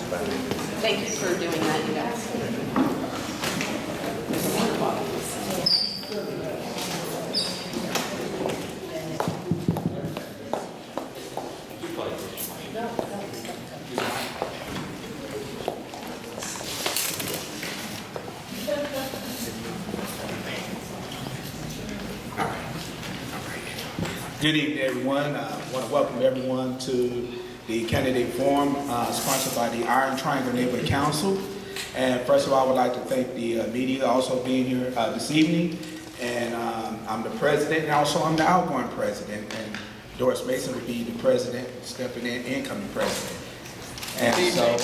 Thank you for doing that, you guys. Good evening, everyone. I want to welcome everyone to the candidate forum sponsored by the Iron Triangle Neighborhood Council. And first of all, I would like to thank the media also being here this evening. And I'm the president, and also I'm the outgoing president. And Doris Mason will be the president, stepping in, incoming president. And so I've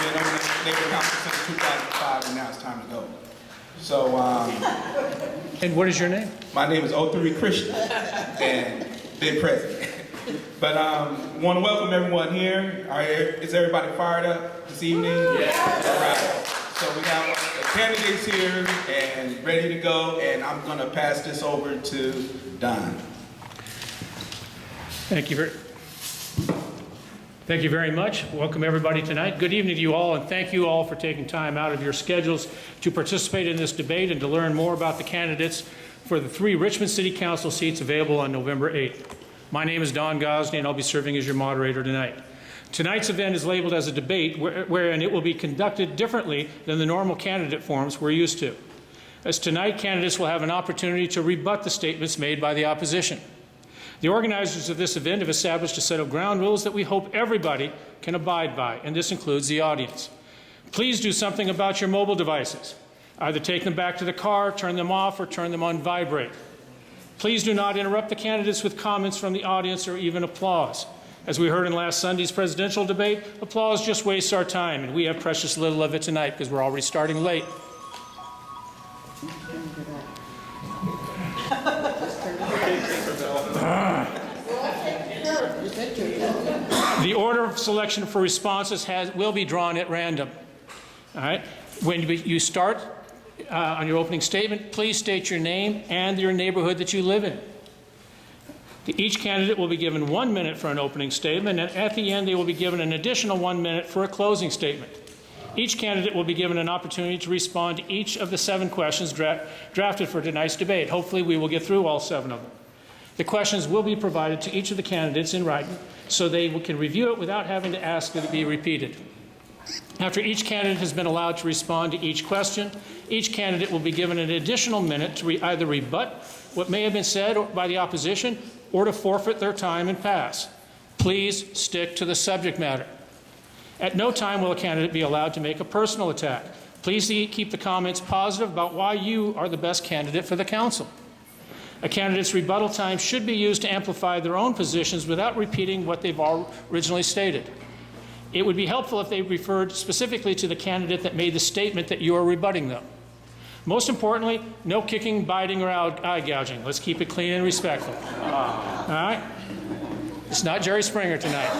been on the neighborhood council since 2005, and now it's time to go. So, and what is your name? My name is O3 Christian, and then president. But want to welcome everyone here. Is everybody fired up this evening? Yeah. All right. So we have the candidates here and ready to go, and I'm going to pass this over to Don. Thank you very much. Welcome everybody tonight. Good evening to you all, and thank you all for taking time out of your schedules to participate in this debate and to learn more about the candidates for the 3 Richmond City Council seats available on November 8th. My name is Don Gosney, and I'll be serving as your moderator tonight. Tonight's event is labeled as a debate wherein it will be conducted differently than the normal candidate forums we're used to. As tonight, candidates will have an opportunity to rebut the statements made by the opposition. The organizers of this event have established a set of ground rules that we hope everybody can abide by, and this includes the audience. Please do something about your mobile devices. Either take them back to the car, turn them off, or turn them on vibrate. Please do not interrupt the candidates with comments from the audience or even applause. As we heard in last Sunday's presidential debate, applause just wastes our time, and we have precious little of it tonight because we're already starting late. The order of selection for responses will be drawn at random. All right? When you start on your opening statement, please state your name and your neighborhood that you live in. Each candidate will be given 1 minute for an opening statement, and at the end they will be given an additional 1 minute for a closing statement. Each candidate will be given an opportunity to respond to each of the 7 questions drafted for tonight's debate. Hopefully we will get through all 7 of them. The questions will be provided to each of the candidates in writing so they can review it without having to ask that it be repeated. After each candidate has been allowed to respond to each question, each candidate will be given an additional minute to either rebut what may have been said by the opposition or to forfeit their time and pass. Please stick to the subject matter. At no time will a candidate be allowed to make a personal attack. Please keep the comments positive about why you are the best candidate for the council. A candidate's rebuttal time should be used to amplify their own positions without repeating what they've originally stated. It would be helpful if they referred specifically to the candidate that made the statement that you are rebutting them. Most importantly, no kicking, biting, or eye gouging. Let's keep it clean and respectful. All right? It's not Jerry Springer tonight.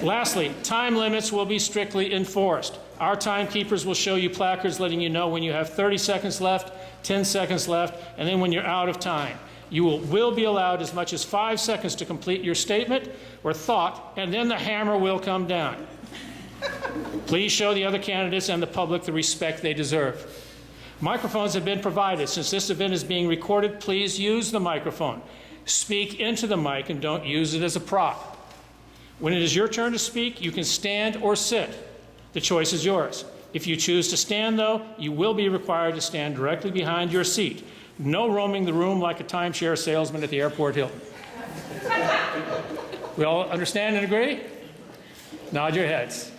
Lastly, time limits will be strictly enforced. Our timekeepers will show you placards letting you know when you have 30 seconds left, 10 seconds left, and then when you're out of time. You will be allowed as much as 5 seconds to complete your statement or thought, and then the hammer will come down. Please show the other candidates and the public the respect they deserve. Microphones have been provided. Since this event is being recorded, please use the microphone. Speak into the mic and don't use it as a prop. When it is your turn to speak, you can stand or sit. The choice is yours. If you choose to stand, though, you will be required to stand directly behind your seat. No roaming the room like a timeshare salesman at the airport Hilton. We all understand and agree? Nod your heads.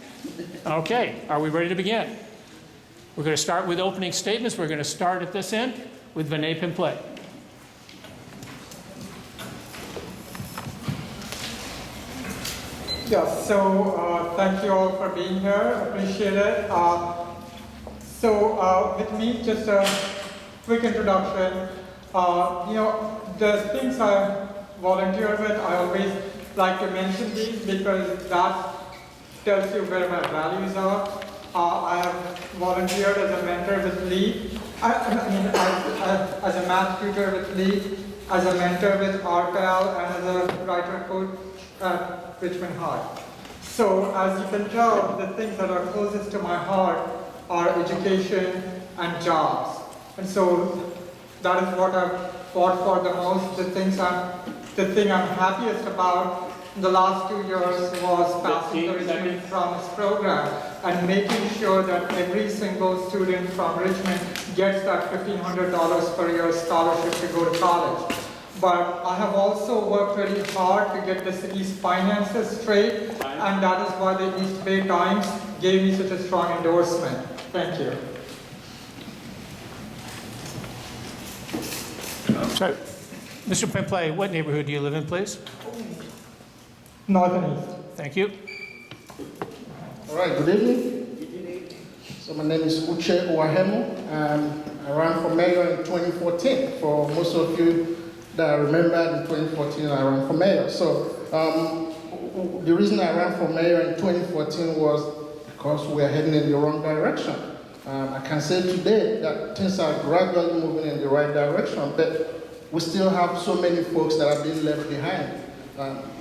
Okay, are we ready to begin? We're going to start with opening statements. We're going to start at this end with Vinay Pimple. Yes, so thank you all for being here. Appreciate it. With me, just a quick introduction. The things I volunteer with, I always like to mention these because that tells you where my values are. I have volunteered as a mentor with Lee, as a math tutor with Lee, as a mentor with RPAL, and as a writer coach at Richmond High. So as you can tell, the things that are closest to my heart are education and jobs. And so that is what I've fought for the most. The thing I'm happiest about in the last 2 years was passing the Richmond Promise program and making sure that every single student from Richmond gets that $1,500 per year scholarship to go to college. But I have also worked really hard to get the city's finances straight, and that is why the East Bay Times gave me such a strong endorsement. Thank you. So, Mr. Pimplay, what neighborhood do you live in, please? Northern East. Thank you. All right, good evening. So my name is Uche Uwahemu. I ran for mayor in 2014. For most of you that remember, in 2014 I ran for mayor. So the reason I ran for mayor in 2014 was because we are heading in the wrong direction. I can say today that things are gradually moving in the right direction, but we still have so many folks that are being left behind.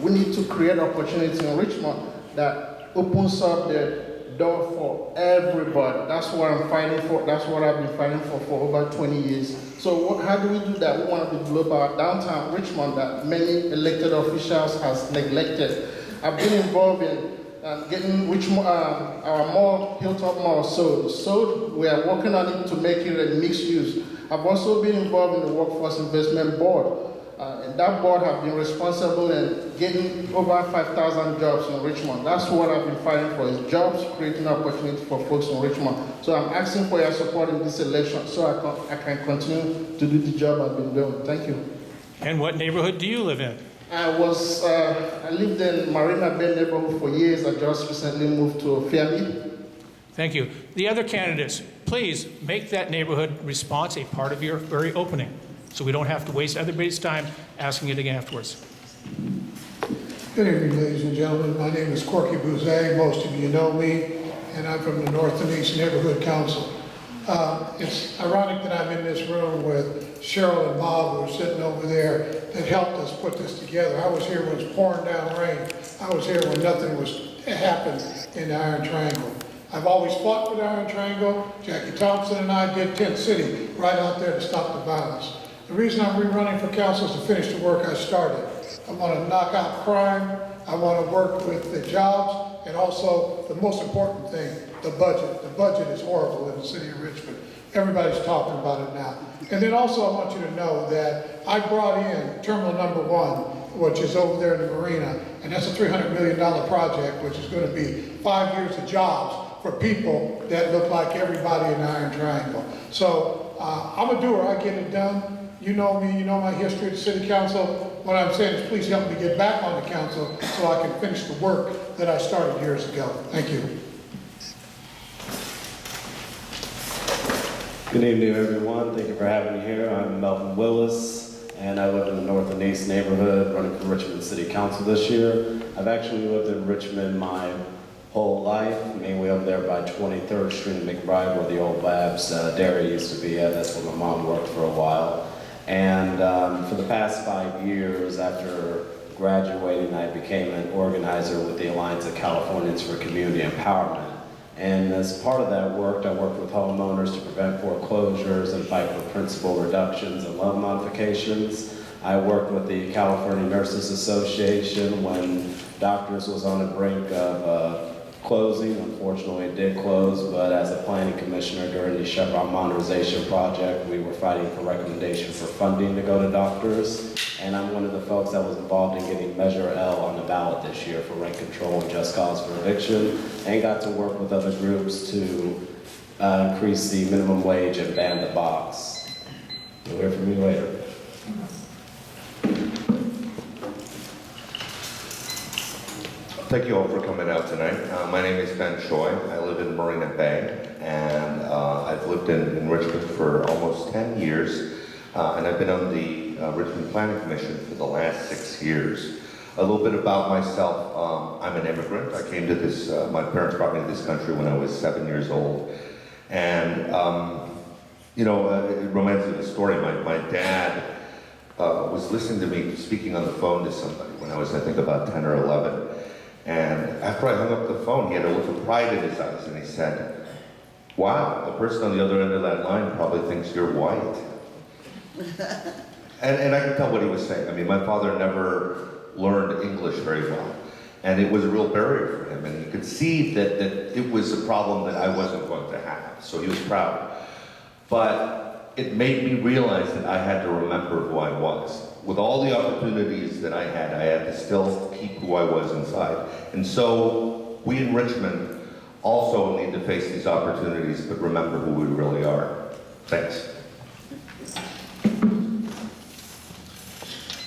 We need to create opportunity in Richmond that opens up the door for everybody. That's what I'm fighting for. That's what I've been fighting for over 20 years. So how do we do that? We want to develop our downtown Richmond that many elected officials has neglected. I've been involved in getting Richmond, our mall, Hilltop Mall sold. So we are working on it to make it a mixed use. I've also been involved in the Workforce Investment Board. And that board have been responsible in getting over 5,000 jobs in Richmond. That's what I've been fighting for, is jobs, creating opportunity for folks in Richmond. So I'm asking for your support in this election so I can continue to do the job I've been doing. Thank you. And what neighborhood do you live in? I lived in Marina Bay neighborhood for years. I just recently moved to Fairleigh. Thank you. The other candidates, please make that neighborhood response a part of your very opening, so we don't have to waste everybody's time asking it again afterwards. Good evening, ladies and gentlemen. My name is Corky Bouzet. Most of you know me, and I'm from the North and East Neighborhood Council. It's ironic that I'm in this room with Cheryl and Bob, who are sitting over there, that helped us put this together. I was here when it was pouring down rain. I was here when nothing was happened in the Iron Triangle. I've always fought for the Iron Triangle. Jackie Thompson and I did Tent City right out there to stop the violence. The reason I'm rerunning for council is to finish the work I started. I want to knock out crime. I want to work with the jobs, and also the most important thing, the budget. The budget is horrible in the city of Richmond. Everybody's talking about it now. And then also I want you to know that I brought in Terminal Number 1, which is over there in the marina, and that's a $300 million project, which is going to be 5 years of jobs for people that look like everybody in the Iron Triangle. So I'm a doer. I get it done. You know me, you know my history at the City Council. What I'm saying is please help me get back on the council so I can finish the work that I started years ago. Thank you. Good evening, everyone. Thank you for having me here. I'm Melvin Willis, and I live in the North and East neighborhood, running for Richmond City Council this year. I've actually lived in Richmond my whole life, mainly over there by 23rd Street in McBride, where the old Babs Dairy used to be at. That's where my mom worked for a while. And for the past 5 years, after graduating, I became an organizer with the Alliance of Californians for Community Empowerment. And as part of that work, I worked with homeowners to prevent foreclosures and fight for principal reductions and loan modifications. I worked with the California Nurses Association when Doctors was on the brink of closing. Unfortunately, it did close, but as a planning commissioner during the Chevron modernization project, we were fighting for recommendation for funding to go to doctors. And I'm one of the folks that was involved in getting Measure L on the ballot this year for rent control and just cause for eviction, and got to work with other groups to increase the minimum wage and ban the box. You'll hear from me later. Thank you all for coming out tonight. My name is Ben Choi. I live in Marina Bay, and I've lived in Richmond for almost 10 years, and I've been on the Richmond Planning Commission for the last 6 years. A little bit about myself. I'm an immigrant. I came to this, my parents brought me to this country when I was 7 years old. And, you know, it reminds me of a story. My dad was listening to me speaking on the phone to somebody when I was, I think, about 10 or 11. And after I hung up the phone, he had a look of pride in his eyes, and he said, "Wow, the person on the other end of that line probably thinks you're white." and I could tell what he was saying. I mean, my father never learned English very well, and it was a real barrier for him, and you could see that it was a problem that I wasn't going to have, so he was proud. But it made me realize that I had to remember who I was. With all the opportunities that I had to still keep who I was inside. And so we in Richmond also need to face these opportunities, but remember who we really are. Thanks.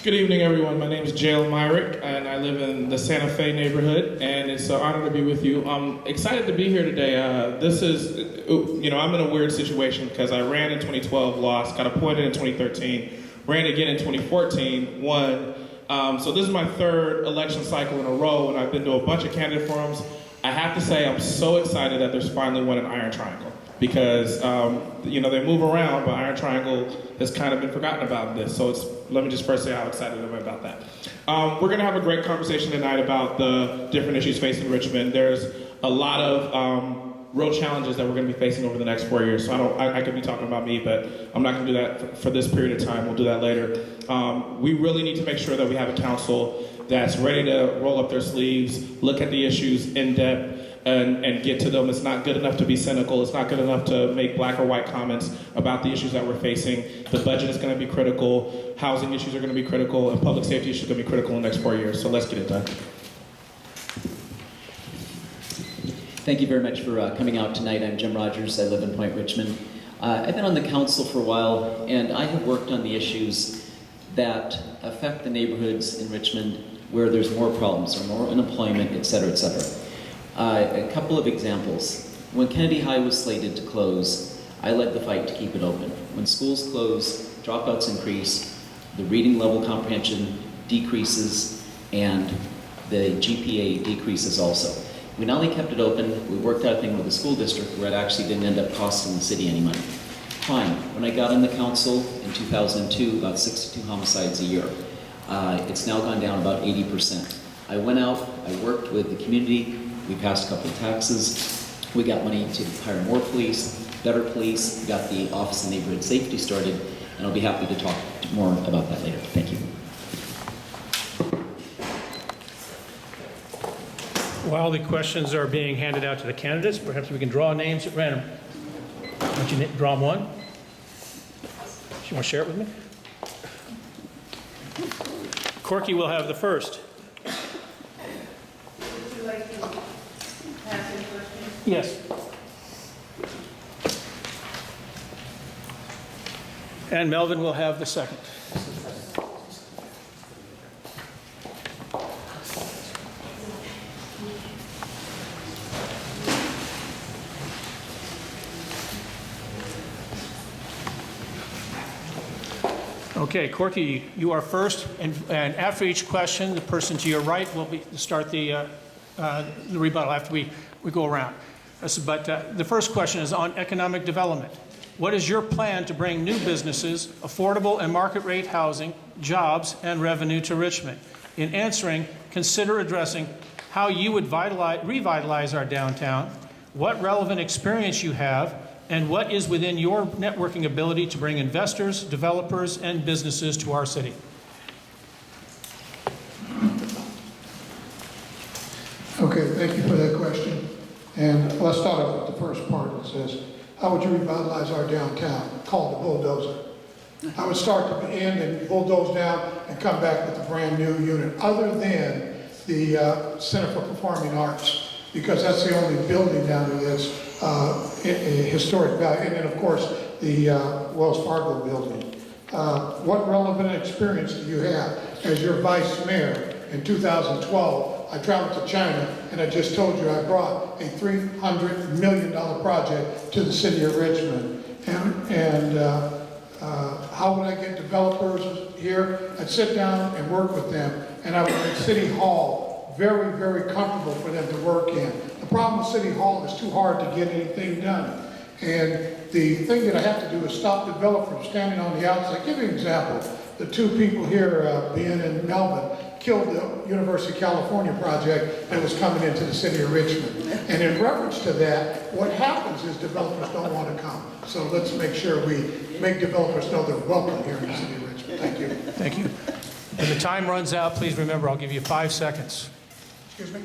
Good evening, everyone. My name is Jael Myrick, and I live in the Santa Fe neighborhood, and it's an honor to be with you. I'm excited to be here today. This is, I'm in a weird situation because I ran in 2012, lost, got appointed in 2013, ran again in 2014, won. So this is my third election cycle in a row, and I've been to a bunch of candidate forums. I have to say I'm so excited that there's finally one in Iron Triangle because, they move around, but Iron Triangle has kind of been forgotten about this. So let me just first say how excited I am about that. We're going to have a great conversation tonight about the different issues facing Richmond. There's a lot of real challenges that we're going to be facing over the next 4 years. So I could be talking about me, but I'm not going to do that for this period of time. We'll do that later. We really need to make sure that we have a council that's ready to roll up their sleeves, look at the issues in depth, and get to them. It's not good enough to be cynical. It's not good enough to make black or white comments about the issues that we're facing. The budget is going to be critical. Housing issues are going to be critical, and public safety issues are going to be critical in the next 4 years. So let's get it done. Thank you very much for coming out tonight. I'm Jim Rogers. I live in Point Richmond. I've been on the council for a while, and I have worked on the issues that affect the neighborhoods in Richmond where there's more problems or more unemployment, et cetera, et cetera. A couple of examples. When Kennedy High was slated to close, I led the fight to keep it open. When schools close, dropouts increase, the reading level comprehension decreases, and the GPA decreases also. We not only kept it open, we worked out a thing with the school district where it actually didn't end up costing the city any money. Fine. When I got on the council in 2002, about 62 homicides a year. It's now gone down about 80%. I went out, I worked with the community, we passed a couple of taxes, we got money to hire more police, better police, we got the Office of Neighborhood Safety started, and I'll be happy to talk more about that later. Thank you. While the questions are being handed out to the candidates, perhaps we can draw names at random. Why don't you draw one? You want to share it with me? Corky will have the first. Would you like to pass in first? Yes. And Melvin will have the second. Okay, Corky, you are first, and after each question, the person to your right will start the rebuttal after we go around. But the first question is on economic development. What is your plan to bring new businesses, affordable and market rate housing, jobs, and revenue to Richmond? In answering, consider addressing how you would revitalize our downtown, what relevant experience you have, and what is within your networking ability to bring investors, developers, and businesses to our city. Okay, thank you for that question. And let's start off with the first part. It says, how would you revitalize our downtown? Call the bulldozer. I would start at the end and bulldoze down and come back with a brand new unit, other than the Center for Performing Arts, because that's the only building down there that's historic value. And then, of course, the Wells Fargo building. What relevant experience do you have as your vice mayor? In 2012, I traveled to China, and I just told you I brought a $300 million project to the city of Richmond. And how would I get developers here? I'd sit down and work with them, and I would make City Hall very, very comfortable for them to work in. The problem with City Hall is too hard to get anything done. And the thing that I have to do is stop developers from standing on the outside. Give you an example. The two people here, being in Melbourne, killed the University of California project that was coming into the city of Richmond. And in reference to that, what happens is developers don't want to come. So let's make sure we make developers know they're welcome here in the city of Richmond. Thank you. Thank you. When the time runs out, please remember, I'll give you 5 seconds. Excuse me?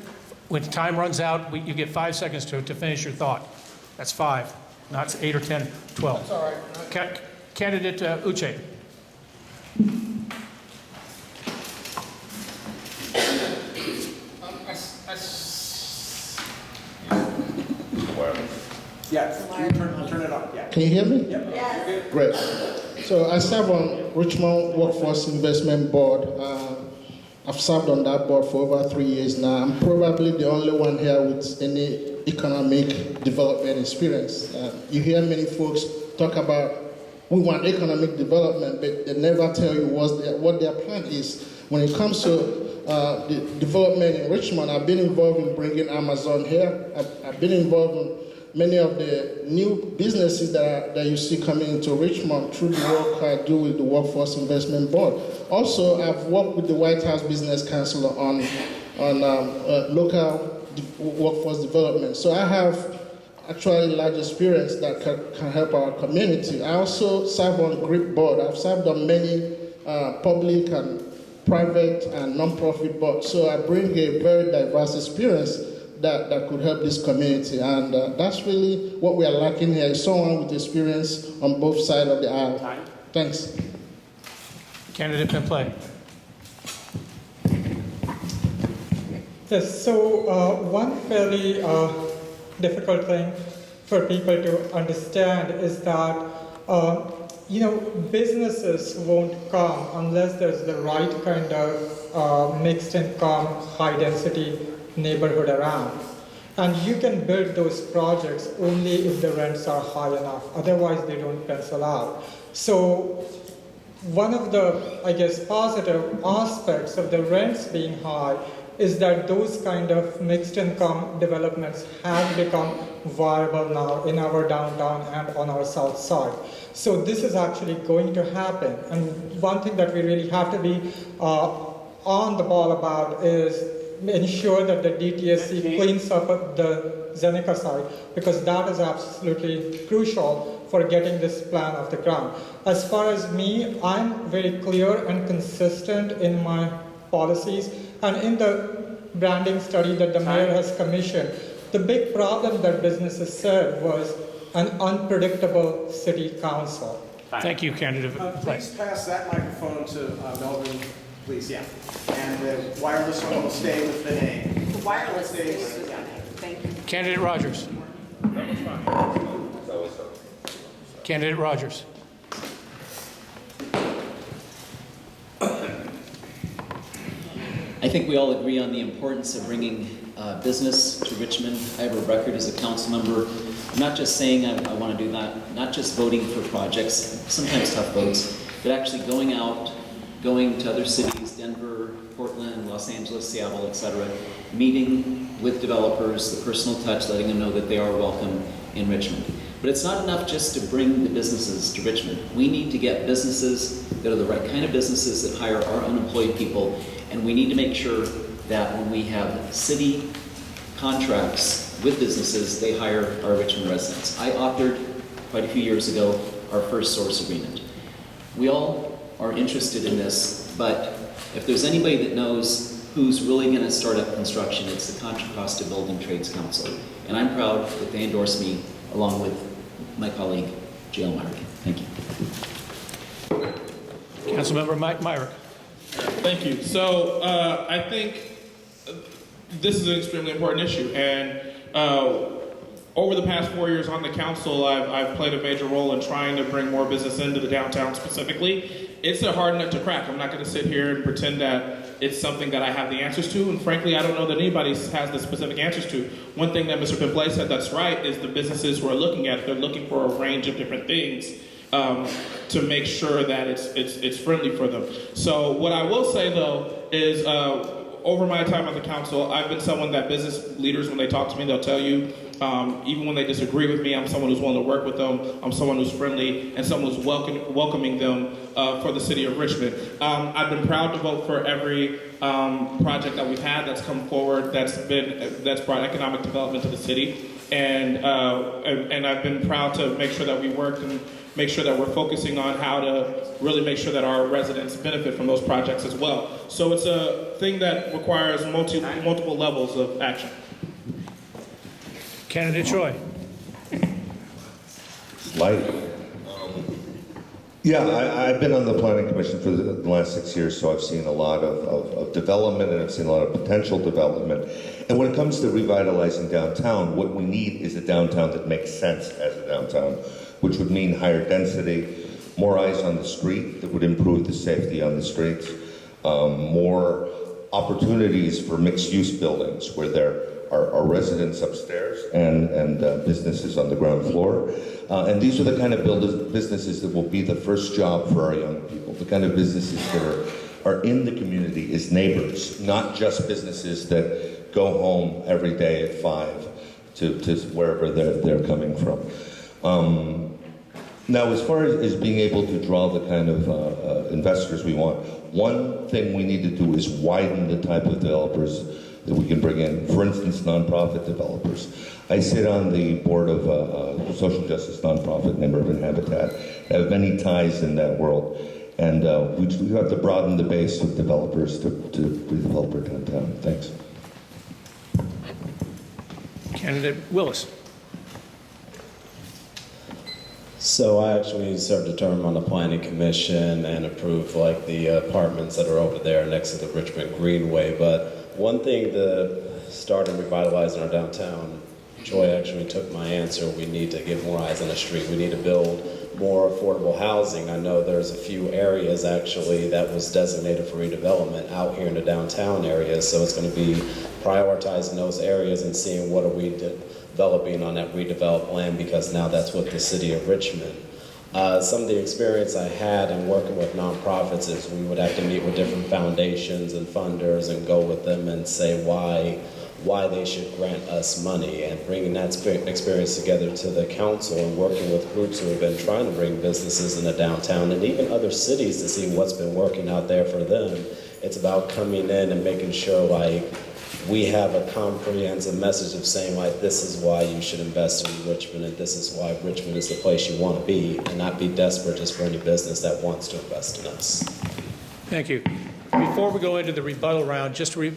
When time runs out, you get 5 seconds to finish your thought. That's 5, not 8 or 10, 12. That's all right. Candidate Uche. I'll turn it on. Can you hear me? Yes. Great. So I serve on Richmond Workforce Investment Board. I've served on that board for over 3 years now. I'm probably the only one here with any economic development experience. You hear many folks talk about we want economic development, but they never tell you what their plan is. When it comes to the development in Richmond, I've been involved in bringing Amazon here. I've been involved in many of the new businesses that you see coming into Richmond through the work I do with the Workforce Investment Board. Also, I've worked with the White House Business Council on local workforce development. So I have actually large experience that can help our community. I also serve on GRIP board. I've served on many public and private and non-profit boards. So I bring a very diverse experience that could help this community. And that's really what we are lacking here, is someone with experience on both sides of the aisle. Thanks. Candidate Pimplay. Yes, so one fairly difficult thing for people to understand is that businesses won't come unless there's the right kind of mixed income, high density neighborhood around. And you can build those projects only if the rents are high enough, otherwise they don't pencil out. So one of the, positive aspects of the rents being high is that those kind of mixed income developments have become viable now in our downtown and on our south side. So this is actually going to happen. And one thing that we really have to be on the ball about is ensure that the DTSC cleans up the Zeneca side, because that is absolutely crucial for getting this plan off the ground. As far as me, I'm very clear and consistent in my policies, and in the branding study that the mayor has commissioned, the big problem that businesses said was an unpredictable city council. Thank you, Candidate. Please pass that microphone to Melvin, please. Yeah. And the wireless one will stay with the name. The wireless stays with the name. Thank you. Candidate Rogers. Candidate Rogers. I think we all agree on the importance of bringing business to Richmond. I have a record as a council member. I'm not just saying I want to do that, not just voting for projects, sometimes tough votes, but actually going out, going to other cities, Denver, Portland, Los Angeles, Seattle, etc., meeting with developers, the personal touch, letting them know that they are welcome in Richmond. But it's not enough just to bring the businesses to Richmond. We need to get businesses that are the right kind of businesses that hire our unemployed people, and we need to make sure that when we have city contracts with businesses, they hire our Richmond residents. I authored quite a few years ago our first source agreement. We all are interested in this, but if there's anybody that knows who's really going to start up construction, it's the Contra Costa Building Trades Council. And I'm proud that they endorse me along with my colleague, J.L. Myrick. Thank you. Councilmember Mike Myrick. Thank you. So I think this is an extremely important issue, and over the past 4 years on the council, I've played a major role in trying to bring more business into the downtown specifically. It's a hard nut to crack. I'm not going to sit here and pretend that it's something that I have the answers to, and frankly, I don't know that anybody has the specific answers to. One thing that Mr. Pimplay said that's right is the businesses who are looking at it, they're looking for a range of different things to make sure that it's friendly for them. So what I will say though is over my time on the council, I've been someone that business leaders, when they talk to me, they'll tell you Even when they disagree with me, I'm someone who's willing to work with them. I'm someone who's friendly and someone who's welcoming them for the city of Richmond. I've been proud to vote for every project that we've had that's come forward that's brought economic development to the city. And I've been proud to make sure that we work and make sure that we're focusing on how to really make sure that our residents benefit from those projects as well. So it's a thing that requires multiple levels of action. Candidate Choi. I've been on the Planning Commission for the last 6 years, so I've seen a lot of development, and I've seen a lot of potential development. And when it comes to revitalizing downtown, what we need is a downtown that makes sense as a downtown, which would mean higher density, more eyes on the street that would improve the safety on the streets, more opportunities for mixed-use buildings where there are residents upstairs and businesses on the ground floor. And these are the kind of businesses that will be the first job for our young people, the kind of businesses that are in the community as neighbors, not just businesses that go home every day at 5 to wherever they're coming from. Now, as far as being able to draw the kind of investors we want, one thing we need to do is widen the type of developers that we can bring in. For instance, nonprofit developers. I sit on the board of a social justice nonprofit named Urban Habitat. I have many ties in that world. And we have to broaden the base of developers to redevelop our downtown. Thanks. Candidate Willis. So I actually served a term on the Planning Commission and approved like the apartments that are over there next to the Richmond Greenway. But one thing to start and revitalizing our downtown, Joy actually took my answer. We need to get more eyes on the street. We need to build more affordable housing. I know there's a few areas actually that was designated for redevelopment out here in the downtown area. So it's going to be prioritizing those areas and seeing what are we developing on that redeveloped land, because now that's what the city of Richmond. Some of the experience I had in working with nonprofits is we would have to meet with different foundations and funders and go with them and say why they should grant us money, and bringing that experience together to the council and working with groups who have been trying to bring businesses in the downtown and even other cities to see what's been working out there for them. It's about coming in and making sure like we have a comprehensive message of saying like this is why you should invest in Richmond and this is why Richmond is the place you want to be, and not be desperate just for any business that wants to invest in us. Thank you. Before we go into the rebuttal round, just a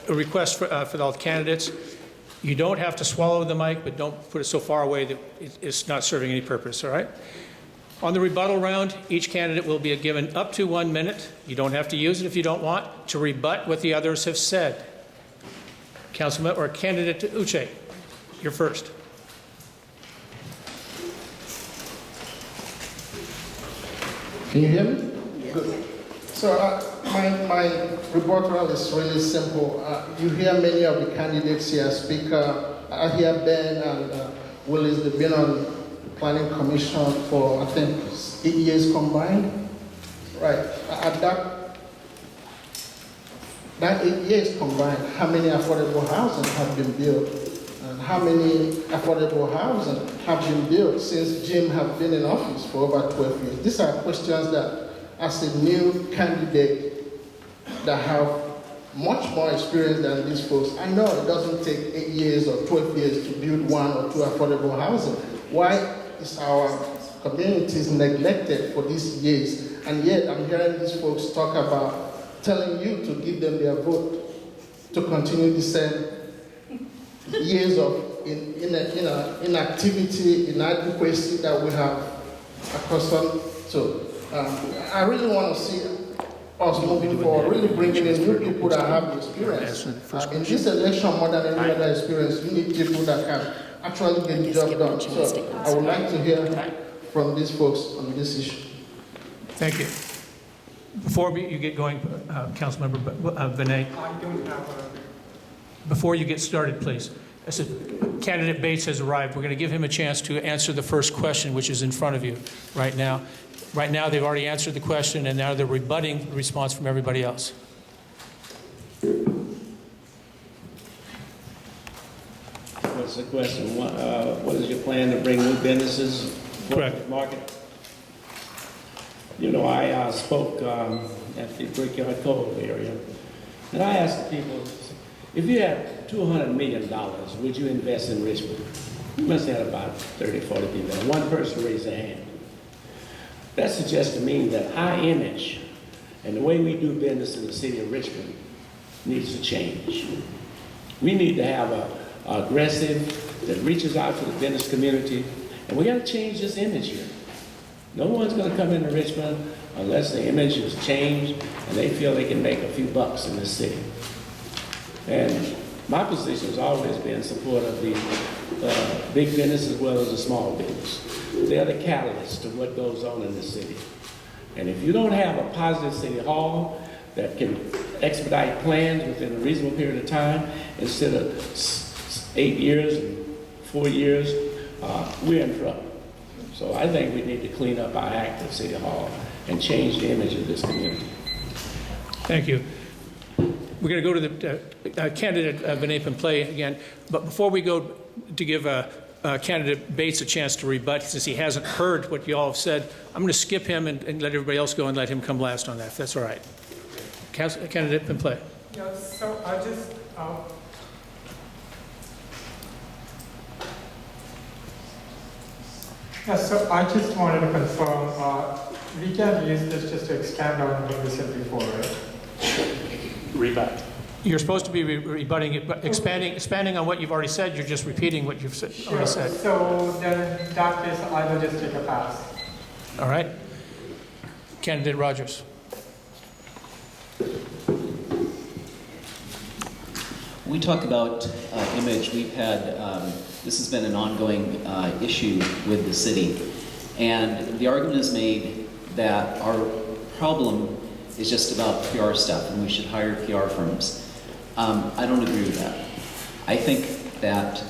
request for all candidates. You don't have to swallow the mic, but don't put it so far away that it's not serving any purpose, all right? On the rebuttal round, each candidate will be given up to 1 minute. You don't have to use it if you don't want, to rebut what the others have said. Councilman or Candidate Uche, you're first. Can you hear me? Yes. Good. So my rebuttal is really simple. You hear many of the candidates here speak. I hear Ben and Willis, they've been on the Planning Commission for, I think, 8 years combined. Right. At that 8 years combined, how many affordable housing have been built? And how many affordable housing have been built since Jim have been in office for over 12 years? These are questions that, as a new candidate that have much more experience than these folks, I know it doesn't take 8 years or 12 years to build 1 or 2 affordable housing. Why is our communities neglected for these years? And yet I'm hearing these folks talk about telling you to give them their vote to continue the same years of inactivity, inadequacy that we have accustomed to. I really want to see us moving forward, really bringing in new people that have the experience. In this election, more than any other experience, you need people that can actually get the job done. So I would like to hear from these folks on this issue. Thank you. Before you get going, Councilmember Vinay. I don't have Before you get started, please. Candidate Bates has arrived. We're going to give him a chance to answer the first question, which is in front of you right now. Right now, they've already answered the question, and now they're rebutting the response from everybody else. It's a question, what is your plan to bring new businesses to Correct. the market? You know, I spoke at the Brickyard Cove area, and I asked the people, if you had $200 million, would you invest in Richmond? We must have about 30, 40 people. One person raised their hand. That suggests to me that our image and the way we do business in the city of Richmond needs to change. We need to have an aggressive that reaches out to the business community, and we got to change this image here. No one's going to come into Richmond unless the image is changed and they feel they can make a few bucks in this city. And my position has always been in support of the big business as well as the small business. They're the catalyst to what goes on in the city. And if you don't have a positive city hall that can expedite plans within a reasonable period of time, instead of 8 years and 4 years, we're in trouble. So I think we need to clean up our act at City Hall and change the image of this community. Thank you. We're going to go to the candidate Vinay Play again, but before we go to give candidate Bates a chance to rebut, since he hasn't heard what you all have said, I'm going to skip him and let everybody else go and let him come last on that, if that's all right. Candidate Play. Yeah, so I just, so I just wanted to confirm, we can use this just to expand on what we said before, right? Rebut. You're supposed to be rebutting it, but expanding on what you've already said. You're just repeating what you've already said. So then in that case, I will just take a pass. All right. Candidate Rogers. We talk about image. We've had, this has been an ongoing issue with the city. And the argument is made that our problem is just about PR stuff and we should hire PR firms. I don't agree with that. I think that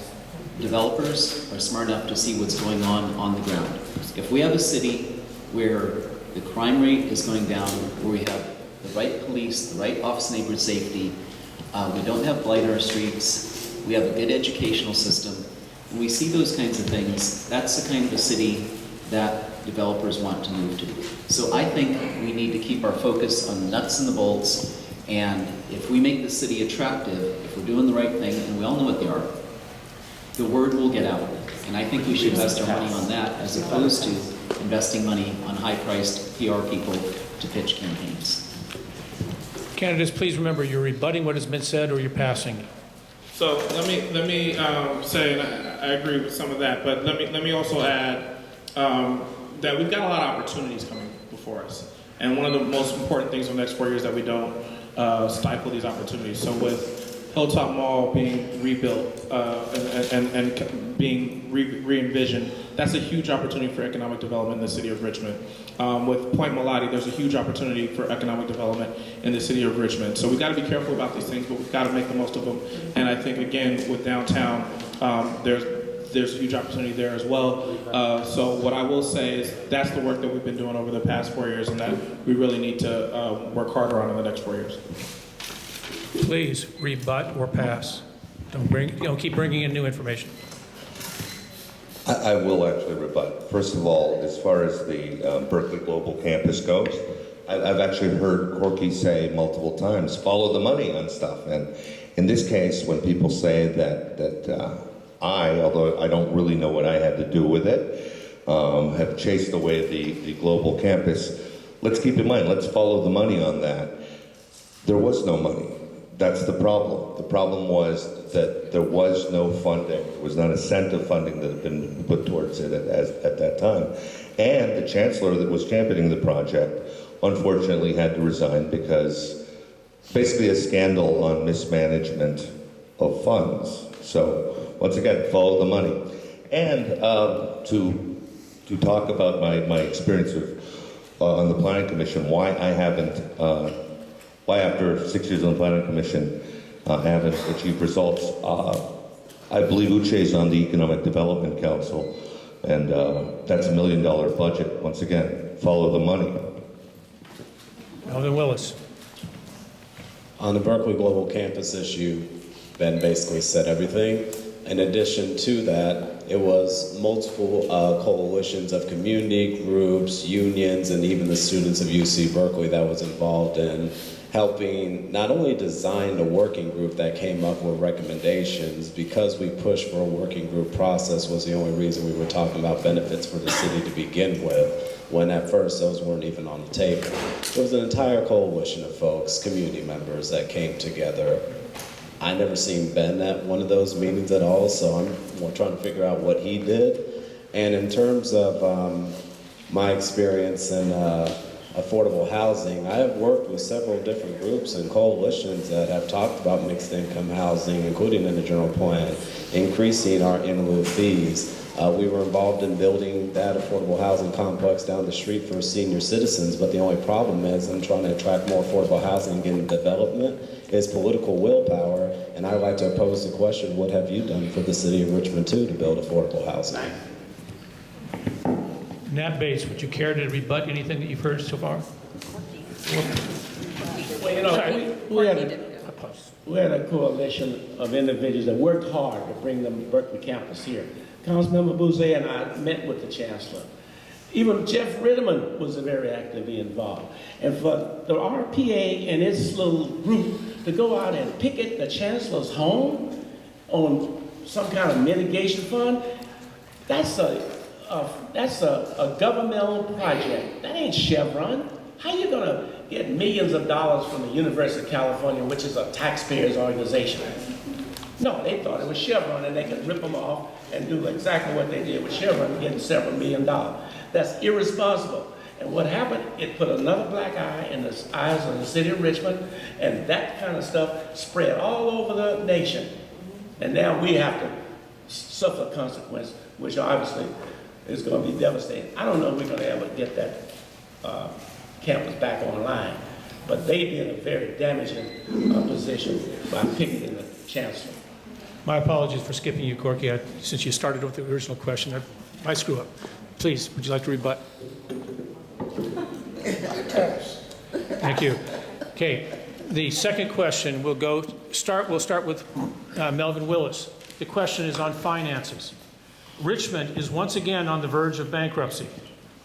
developers are smart enough to see what's going on the ground. If we have a city where the crime rate is going down, where we have the right police, the right Office of Neighborhood Safety, we don't have blight on our streets, we have a good educational system, when we see those kinds of things, that's the kind of a city that developers want to move to. So I think we need to keep our focus on the nuts and the bolts, and if we make the city attractive, if we're doing the right thing, and we all know what they are, the word will get out. And I think we should invest our money on that as opposed to investing money on high-priced PR people to pitch campaigns. Candidates, please remember you're rebutting what has been said or you're passing. So let me say, and I agree with some of that, but let me also add that we've got a lot of opportunities coming before us. And one of the most important things in the next 4 years that we don't stifle these opportunities. So with Hilltop Mall being rebuilt and being re-envisioned, that's a huge opportunity for economic development in the city of Richmond. With Point Malati, there's a huge opportunity for economic development in the city of Richmond. So we've got to be careful about these things, but we've got to make the most of them. And I think, again, with downtown, there's a huge opportunity there as well. So what I will say is that's the work that we've been doing over the past 4 years and that we really need to work harder on in the next 4 years. Please rebut or pass. Don't keep bringing in new information. I will actually rebut. First of all, as far as the Berkeley Global Campus goes, I've actually heard Corky say multiple times, follow the money on stuff. And in this case, when people say that although I don't really know what I had to do with it, have chased away the global campus, let's keep in mind, let's follow the money on that. There was no money. That's the problem. The problem was that there was no funding. There was not a cent of funding that had been put towards it at that time. And the chancellor that was championing the project, unfortunately, had to resign because basically a scandal on mismanagement of funds. So once again, follow the money. And to talk about my experience on the Planning Commission, why I haven't, why after 6 years on the Planning Commission, I haven't achieved results. I believe Uche is on the Economic Development Council, and that's $1 million budget. Once again, follow the money. Melvin Willis. On the Berkeley Global Campus issue, Ben basically said everything. In addition to that, it was multiple coalitions of community groups, unions, and even the students of UC Berkeley that was involved in helping not only design the working group that came up with recommendations, because we pushed for a working group process was the only reason we were talking about benefits for the city to begin with, when at first those weren't even on the table. It was an entire coalition of folks, community members that came together. I never seen Ben at one of those meetings at all, so I'm trying to figure out what he did. And in terms of my experience in affordable housing, I have worked with several different groups and coalitions that have talked about mixed income housing, including in the general plan, increasing our in lieu fees. We were involved in building that affordable housing complex down the street for senior citizens, but the only problem is I'm trying to attract more affordable housing and get into development is political willpower, and I'd like to pose the question, what have you done for the city of Richmond too to build affordable housing? Nat Bates, would you care to rebut anything that you've heard so far? Well, you know, we had a coalition of individuals that worked hard to bring the Berkeley campus here. Councilmember Bouzet and I met with the chancellor. Even Jeff Ritterman was very actively involved. And for the RPA and its little group to go out and picket the chancellor's home on some kind of mitigation fund, that's a governmental project. That ain't Chevron. How you gonna get millions of dollars from the University of California, which is a taxpayers organization? No, they thought it was Chevron and they could rip them off and do exactly what they did with Chevron, getting several $1 million. That's irresponsible. And what happened, it put another black eye in the eyes of the city of Richmond, and that kind of stuff spread all over the nation. And now we have to suffer consequences, which obviously is going to be devastating. I don't know if we're going to ever get that campus back online, but they be in a very damaging position by picking the chancellor. My apologies for skipping you, Corky. Since you started with the original question, I screw up. Please, would you like to rebut? Thank you. Okay, the second question we'll start with Melvin Willis. The question is on finances. Richmond is once again on the verge of bankruptcy.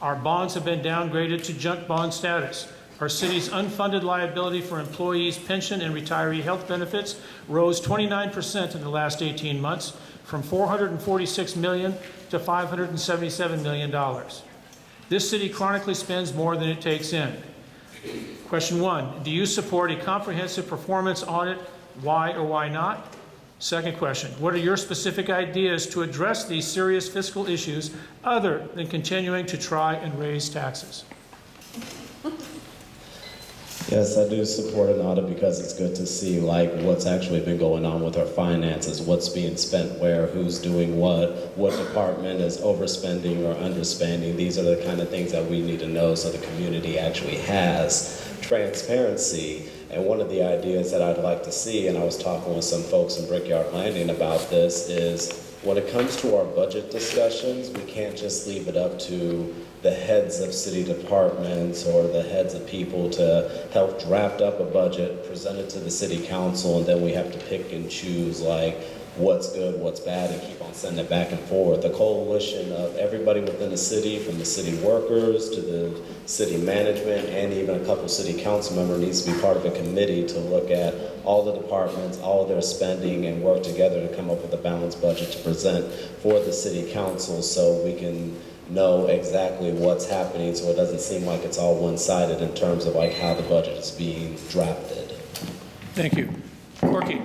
Our bonds have been downgraded to junk bond status. Our city's unfunded liability for employees' pension and retiree health benefits rose 29% in the last 18 months, from $446 million to $577 million. This city chronically spends more than it takes in. Question 1, do you support a comprehensive performance audit? Why or why not? Second question, what are your specific ideas to address these serious fiscal issues other than continuing to try and raise taxes? Yes, I do support an audit because it's good to see what's actually been going on with our finances, what's being spent where, who's doing what department is overspending or underspending. These are the kind of things that we need to know so the community actually has transparency. And one of the ideas that I'd like to see, and I was talking with some folks in Brickyard Landing about this, is when it comes to our budget discussions, we can't just leave it up to the heads of city departments or the heads of people to help draft up a budget, present it to the city council, and then we have to pick and choose what's good, what's bad, and keep on sending it back and forth. A coalition of everybody within the city, from the city workers to the city management, and even a couple city council members needs to be part of a committee to look at all the departments, all of their spending, and work together to come up with a balanced budget to present for the city council so we can know exactly what's happening so it doesn't seem like it's all one-sided in terms of how the budget is being drafted. Thank you. Corky,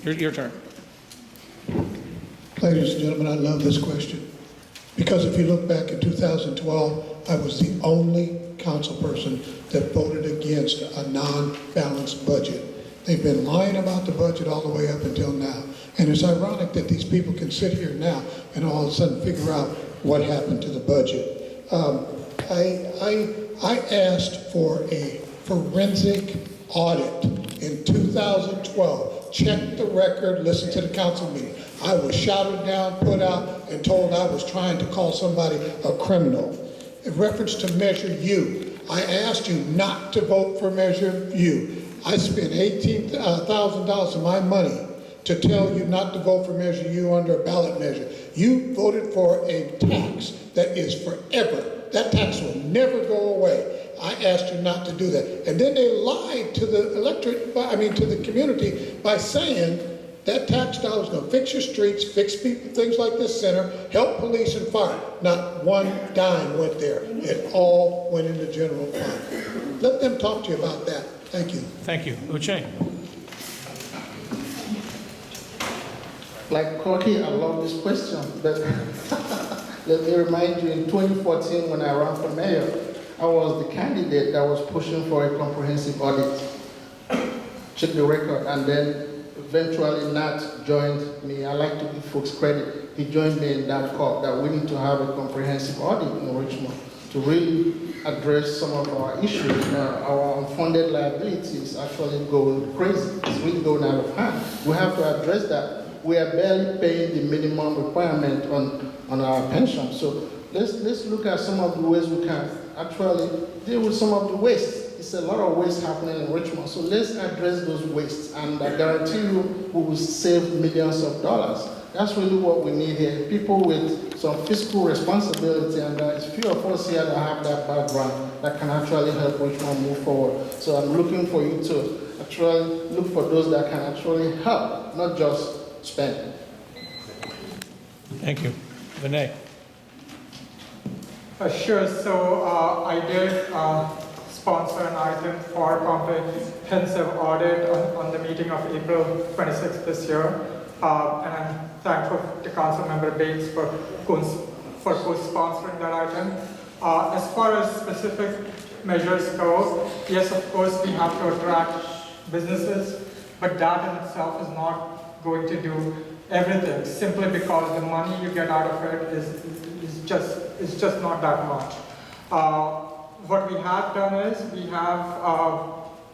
your turn. Ladies and gentlemen, I love this question because if you look back in 2012, I was the only council person that voted against a non-balanced budget. They've been lying about the budget all the way up until now. And it's ironic that these people can sit here now and all of a sudden figure out what happened to the budget. I asked for a forensic audit in 2012. Check the record, listen to the council meeting. I was shouted down, put out, and told I was trying to call somebody a criminal. In reference to Measure U, I asked you not to vote for Measure U. I spent $18,000 of my money to tell you not to vote for Measure U under a ballot measure. You voted for a tax that is forever. That tax will never go away. I asked you not to do that. And then they lied to the electorate, to the community by saying that tax dollar is going to fix your streets, fix people, things like this center, help police and fire. Not one dime went there. It all went in the general fund. Let them talk to you about that. Thank you. Thank you. Uche. Like Corky, I love this question, but let me remind you, in 2014 when I ran for mayor, I was the candidate that was pushing for a comprehensive audit. Check the record, and then eventually Nat joined me. I like to give folks credit. He joined me in that call that we need to have a comprehensive audit in Richmond to really address some of our issues. Our unfunded liabilities actually going crazy. It's really going out of hand. We have to address that. We are barely paying the minimum requirement on our pension. So let's look at some of the ways we can actually deal with some of the waste. It's a lot of waste happening in Richmond. So let's address those wastes, and I guarantee you we will save millions of dollars. That's really what we need here. People with some fiscal responsibility, and there's few of us here that have that background that can actually help Richmond move forward. So I'm looking for you to actually look for those that can actually help, not just spend. Thank you. Vinay. Sure. So I did sponsor an item for comprehensive audit on the meeting of April 26th this year. And I'm thankful to Councilmember Bates for co-sponsoring that item. As far as specific measures go, yes, of course, we have to attract businesses, but that in itself is not going to do everything, simply because the money you get out of it is just not that much. What we have done is we have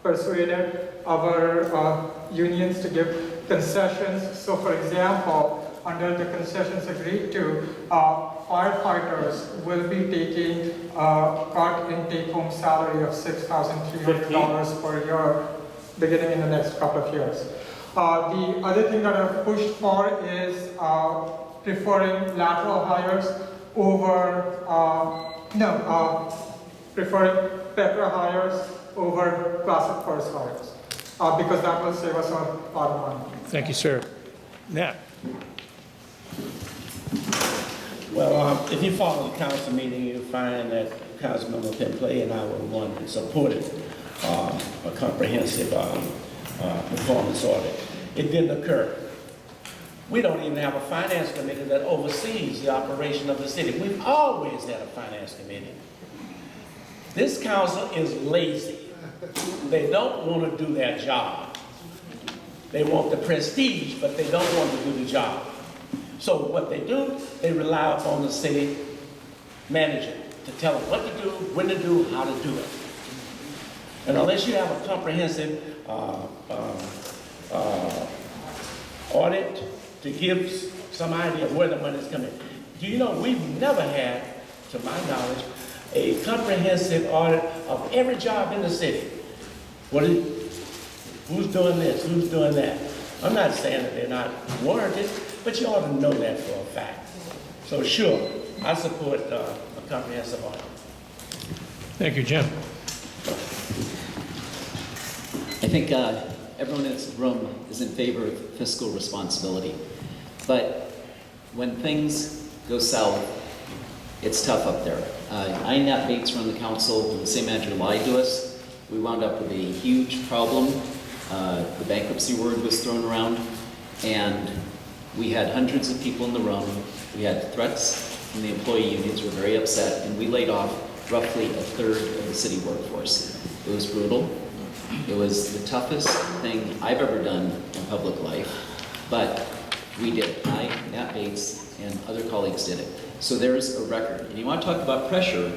persuaded our unions to give concessions. So for example, under the concessions agreed to, firefighters will be taking a cut in take-home salary of $6,300 per year beginning in the next couple of years. The other thing that I've pushed for is preferring lateral hires over, preferring pepper hires over classic first hires, because that will save us a lot of money. Thank you, sir. Nat. Well, if you follow the council meeting, you'll find that Councilmember Pemplay and I were the one who supported a comprehensive performance audit. It didn't occur. We don't even have a finance committee that oversees the operation of the city. We've always had a finance committee. This council is lazy. They don't want to do their job. They want the prestige, but they don't want to do the job. So what they do, they rely upon the city manager to tell them what to do, when to do, how to do it. And unless you have a comprehensive audit to give some idea of where the money is coming. Do you know we've never had, to my knowledge, a comprehensive audit of every job in the city? Who's doing this? Who's doing that? I'm not saying that they're not warranted, but you ought to know that for a fact. So sure, I support a comprehensive audit. Thank you, Jim. I think everyone in this room is in favor of fiscal responsibility. But when things go south, it's tough up there. I and Nat Bates run the council. When the city manager lied to us, we wound up with a huge problem. The bankruptcy word was thrown around, and we had hundreds of people in the room. We had threats from the employee unions. We were very upset, and we laid off roughly a third of the city workforce. It was brutal. It was the toughest thing I've ever done in public life, but we did it. I, Nat Bates, and other colleagues did it. So there's a record. And you want to talk about pressure,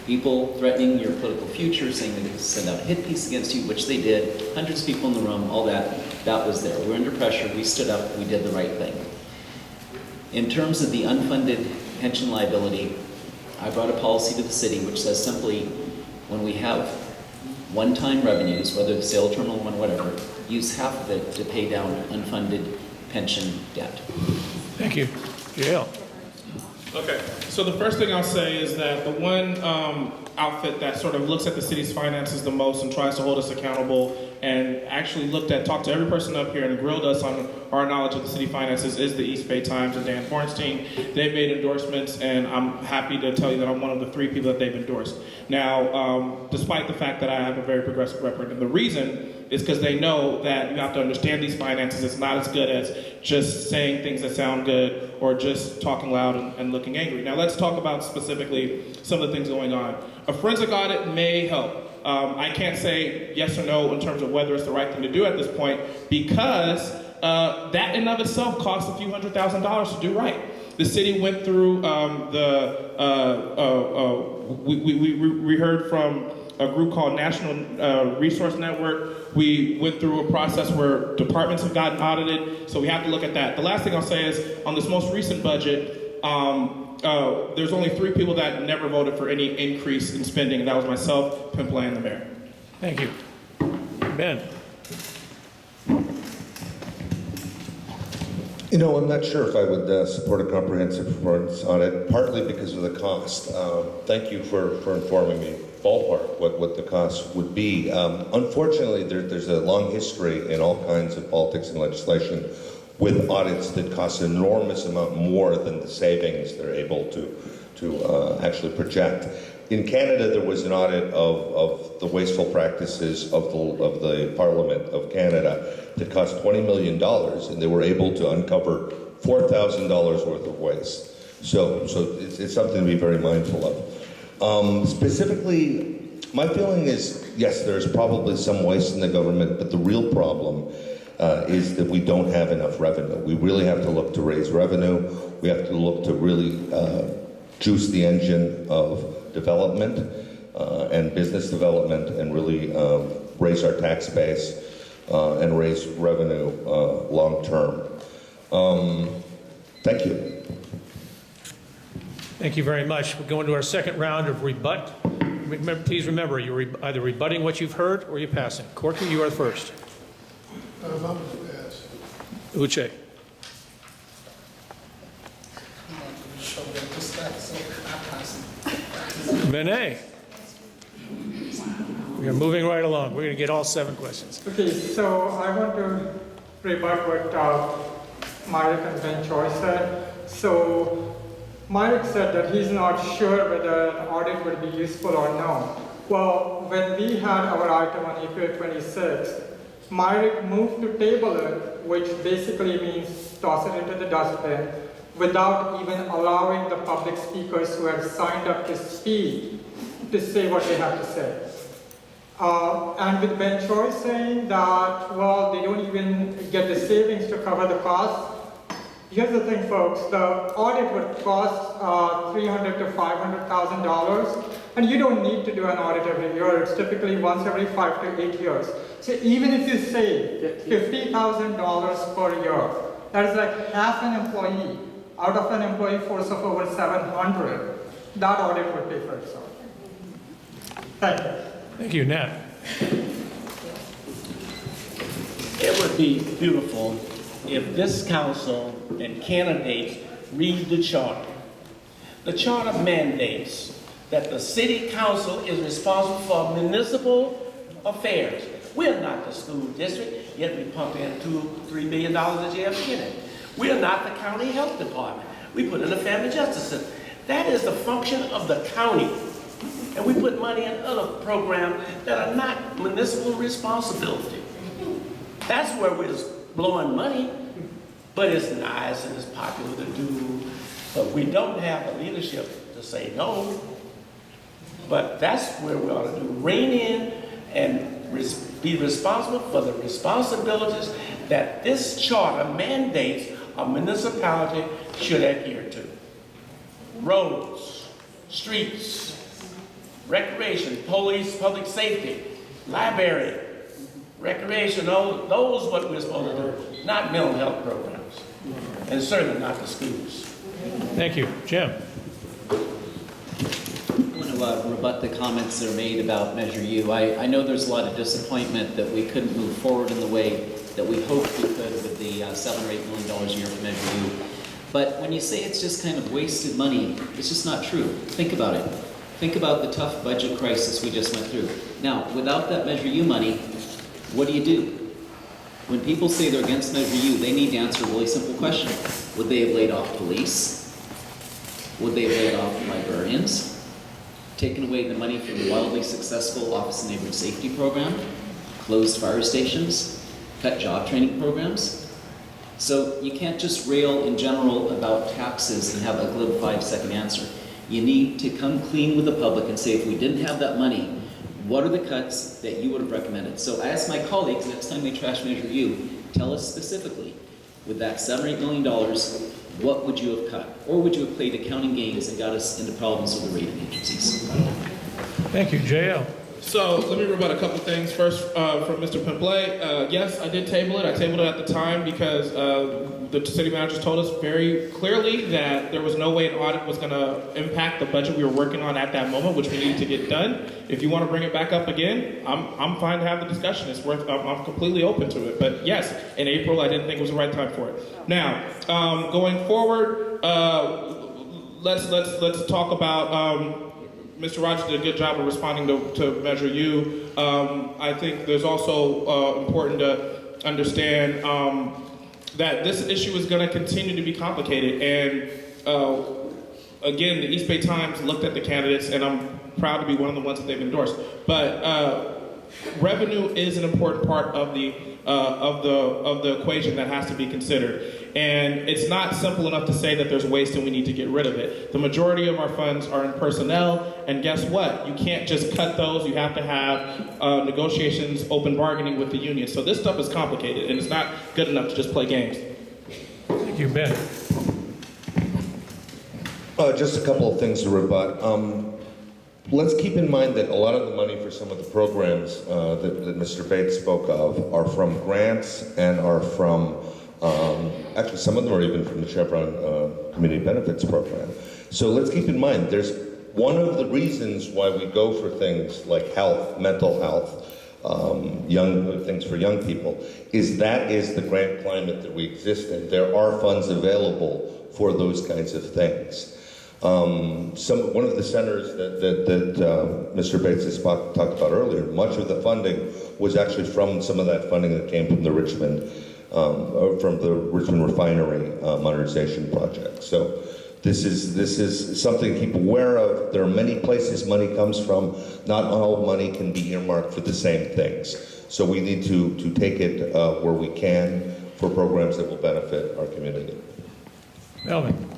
people threatening your political future, saying they could send out a hit piece against you, which they did, hundreds of people in the room, all that was there. We're under pressure, we stood up, we did the right thing. In terms of the unfunded pension liability, I brought a policy to the city which says simply, when we have one-time revenues, whether the sale of Terminal 1 or whatever, use half of it to pay down unfunded pension debt. Thank you. Gail. Okay, so the first thing I'll say is that the one outfit that sort of looks at the city's finances the most and tries to hold us accountable and actually talked to every person up here and grilled us on our knowledge of the city finances is the East Bay Times and Dan Hornstein. They've made endorsements, and I'm happy to tell you that I'm one of the 3 people that they've endorsed. Now, despite the fact that I have a very progressive record, and the reason is because they know that you have to understand these finances. It's not as good as just saying things that sound good or just talking loud and looking angry. Now, let's talk about specifically some of the things going on. A forensic audit may help. I can't say yes or no in terms of whether it's the right thing to do at this point, because that in and of itself costs a few $100,000s to do right. The city went through we heard from a group called National Resource Network. We went through a process where departments have gotten audited, so we have to look at that. The last thing I'll say is, on this most recent budget, there's only 3 people that never voted for any increase in spending, and that was myself, Pimple, and the mayor. Thank you. Ben. You know, I'm not sure if I would support a comprehensive performance audit, partly because of the cost. Thank you for informing me, ballpark, what the cost would be. Unfortunately, there's a long history in all kinds of politics and legislation with audits that cost an enormous amount more than the savings they're able to actually project. In Canada, there was an audit of the wasteful practices of the Parliament of Canada that cost $20 million, and they were able to uncover $4,000 worth of waste. So it's something to be very mindful of. Specifically, my feeling is, yes, there's probably some waste in the government, but the real problem is that we don't have enough revenue. We really have to look to raise revenue. We have to look to really juice the engine of development and business development, and really raise our tax base and raise revenue long term. Thank you. Thank you very much. We're going to our second round of rebut. Please remember, you're either rebutting what you've heard or you're passing. Corky, you are first. I'm going to pass. Uche. Benet. We are moving right along. We're going to get all 7 questions. Okay, so I want to rebut what Myrick and Ben Choi said. So Myrick said that he's not sure whether an audit would be useful or no. Well, when we had our item on April 26th, Myrick moved to table it, which basically means toss it into the dustbin, without even allowing the public speakers who have signed up to speak to say what they have to say. And with Ben Choi saying that, well, they don't even get the savings to cover the costs. Here's the thing, folks, the audit would cost $300,000 to $500,000, and you don't need to do an audit every year. It's typically once every 5 to 8 years. So even if you save $50,000 per year, that is like half an employee out of an employee force of over 700. That audit would pay for itself. Thank you. Thank you, Nat. It would be beautiful if this council and candidates read the charter. The charter mandates that the city council is responsible for municipal affairs. We're not the school district, yet we pump in $2-3 billion a year in it. We're not the county health department. We put in a family justice center. That is the function of the county. And we put money in other programs that are not municipal responsibility. That's where we're blowing money. But it's nice and it's popular to do. But we don't have the leadership to say no. But that's where we ought to do. Rein in and be responsible for the responsibilities that this charter mandates a municipality should adhere to. Roads, streets, recreation, police, public safety, library, recreation, those what we're supposed to do, not mental health programs, and certainly not the schools. Thank you. Jim. I want to rebut the comments that are made about Measure U. I know there's a lot of disappointment that we couldn't move forward in the way that we hoped we could with the $7 or $8 million a year for Measure U. But when you say it's just kind of wasted money, it's just not true. Think about it. Think about the tough budget crisis we just went through. Now, without that Measure U money, what do? When people say they're against Measure U, they need to answer a really simple question. Would they have laid off police? Would they have laid off librarians? Taken away the money from the wildly successful Office of Neighborhood Safety program? Closed fire stations? Cut job training programs? So you can't just rail in general about taxes and have a glib 5-second answer. You need to come clean with the public and say, if we didn't have that money, what are the cuts that you would have recommended? So I asked my colleagues, next time they trash Measure U, tell us specifically, with that $7 or $8 million, what would you have cut? Or would you have played accounting games and got us into problems with the rating agencies? Thank you. JL. So let me rebut a couple things. First, from Mr. Pimblay, yes, I did table it. I tabled it at the time because the city managers told us very clearly that there was no way an audit was going to impact the budget we were working on at that moment, which we needed to get done. If you want to bring it back up again, I'm fine to have the discussion. It's worth. I'm completely open to it. But yes, in April, I didn't think it was the right time for it. Now, going forward, let's talk about. Mr. Rogers did a good job of responding to Measure U. I think there's also important to understand that this issue is going to continue to be complicated. And again, the East Bay Times looked at the candidates, and I'm proud to be one of the ones that they've endorsed. But revenue is an important part of the equation that has to be considered. And it's not simple enough to say that there's waste and we need to get rid of it. The majority of our funds are in personnel, and guess what? You can't just cut those. You have to have negotiations, open bargaining with the union. So this stuff is complicated, and it's not good enough to just play games. Thank you, Ben. Just a couple of things to rebut. Let's keep in mind that a lot of the money for some of the programs that Mr. Bates spoke of are from grants and are from actually, some of them are even from the Chevron Community Benefits Program. So let's keep in mind, there's one of the reasons why we go for things like health, mental health, young things for young people, is the grant climate that we exist in. There are funds available for those kinds of things. One of the centers that Mr. Bates has talked about earlier, much of the funding was actually from some of that funding that came from the Richmond refinery modernization project. So this is something to keep aware of. There are many places money comes from. Not all money can be earmarked for the same things. So we need to take it where we can for programs that will benefit our community. Melvin.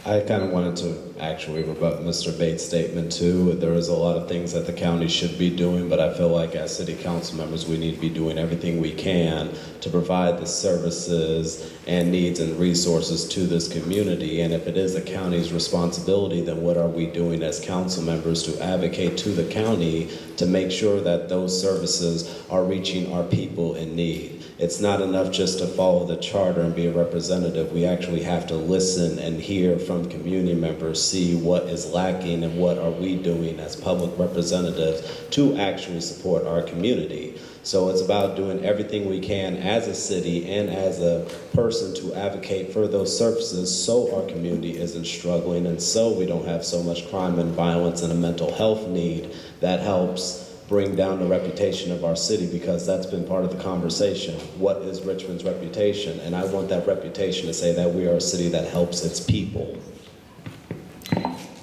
I kind of wanted to actually rebut Mr. Bates' statement too. There is a lot of things that the county should be doing, but I feel like as city council members, we need to be doing everything we can to provide the services and needs and resources to this community. And if it is the county's responsibility, then what are we doing as council members to advocate to the county to make sure that those services are reaching our people in need? It's not enough just to follow the charter and be a representative. We actually have to listen and hear from community members, see what is lacking and what are we doing as public representatives to actually support our community. So it's about doing everything we can as a city and as a person to advocate for those services so our community isn't struggling and so we don't have so much crime and violence and a mental health need that helps bring down the reputation of our city, because that's been part of the conversation. What is Richmond's reputation? And I want that reputation to say that we are a city that helps its people.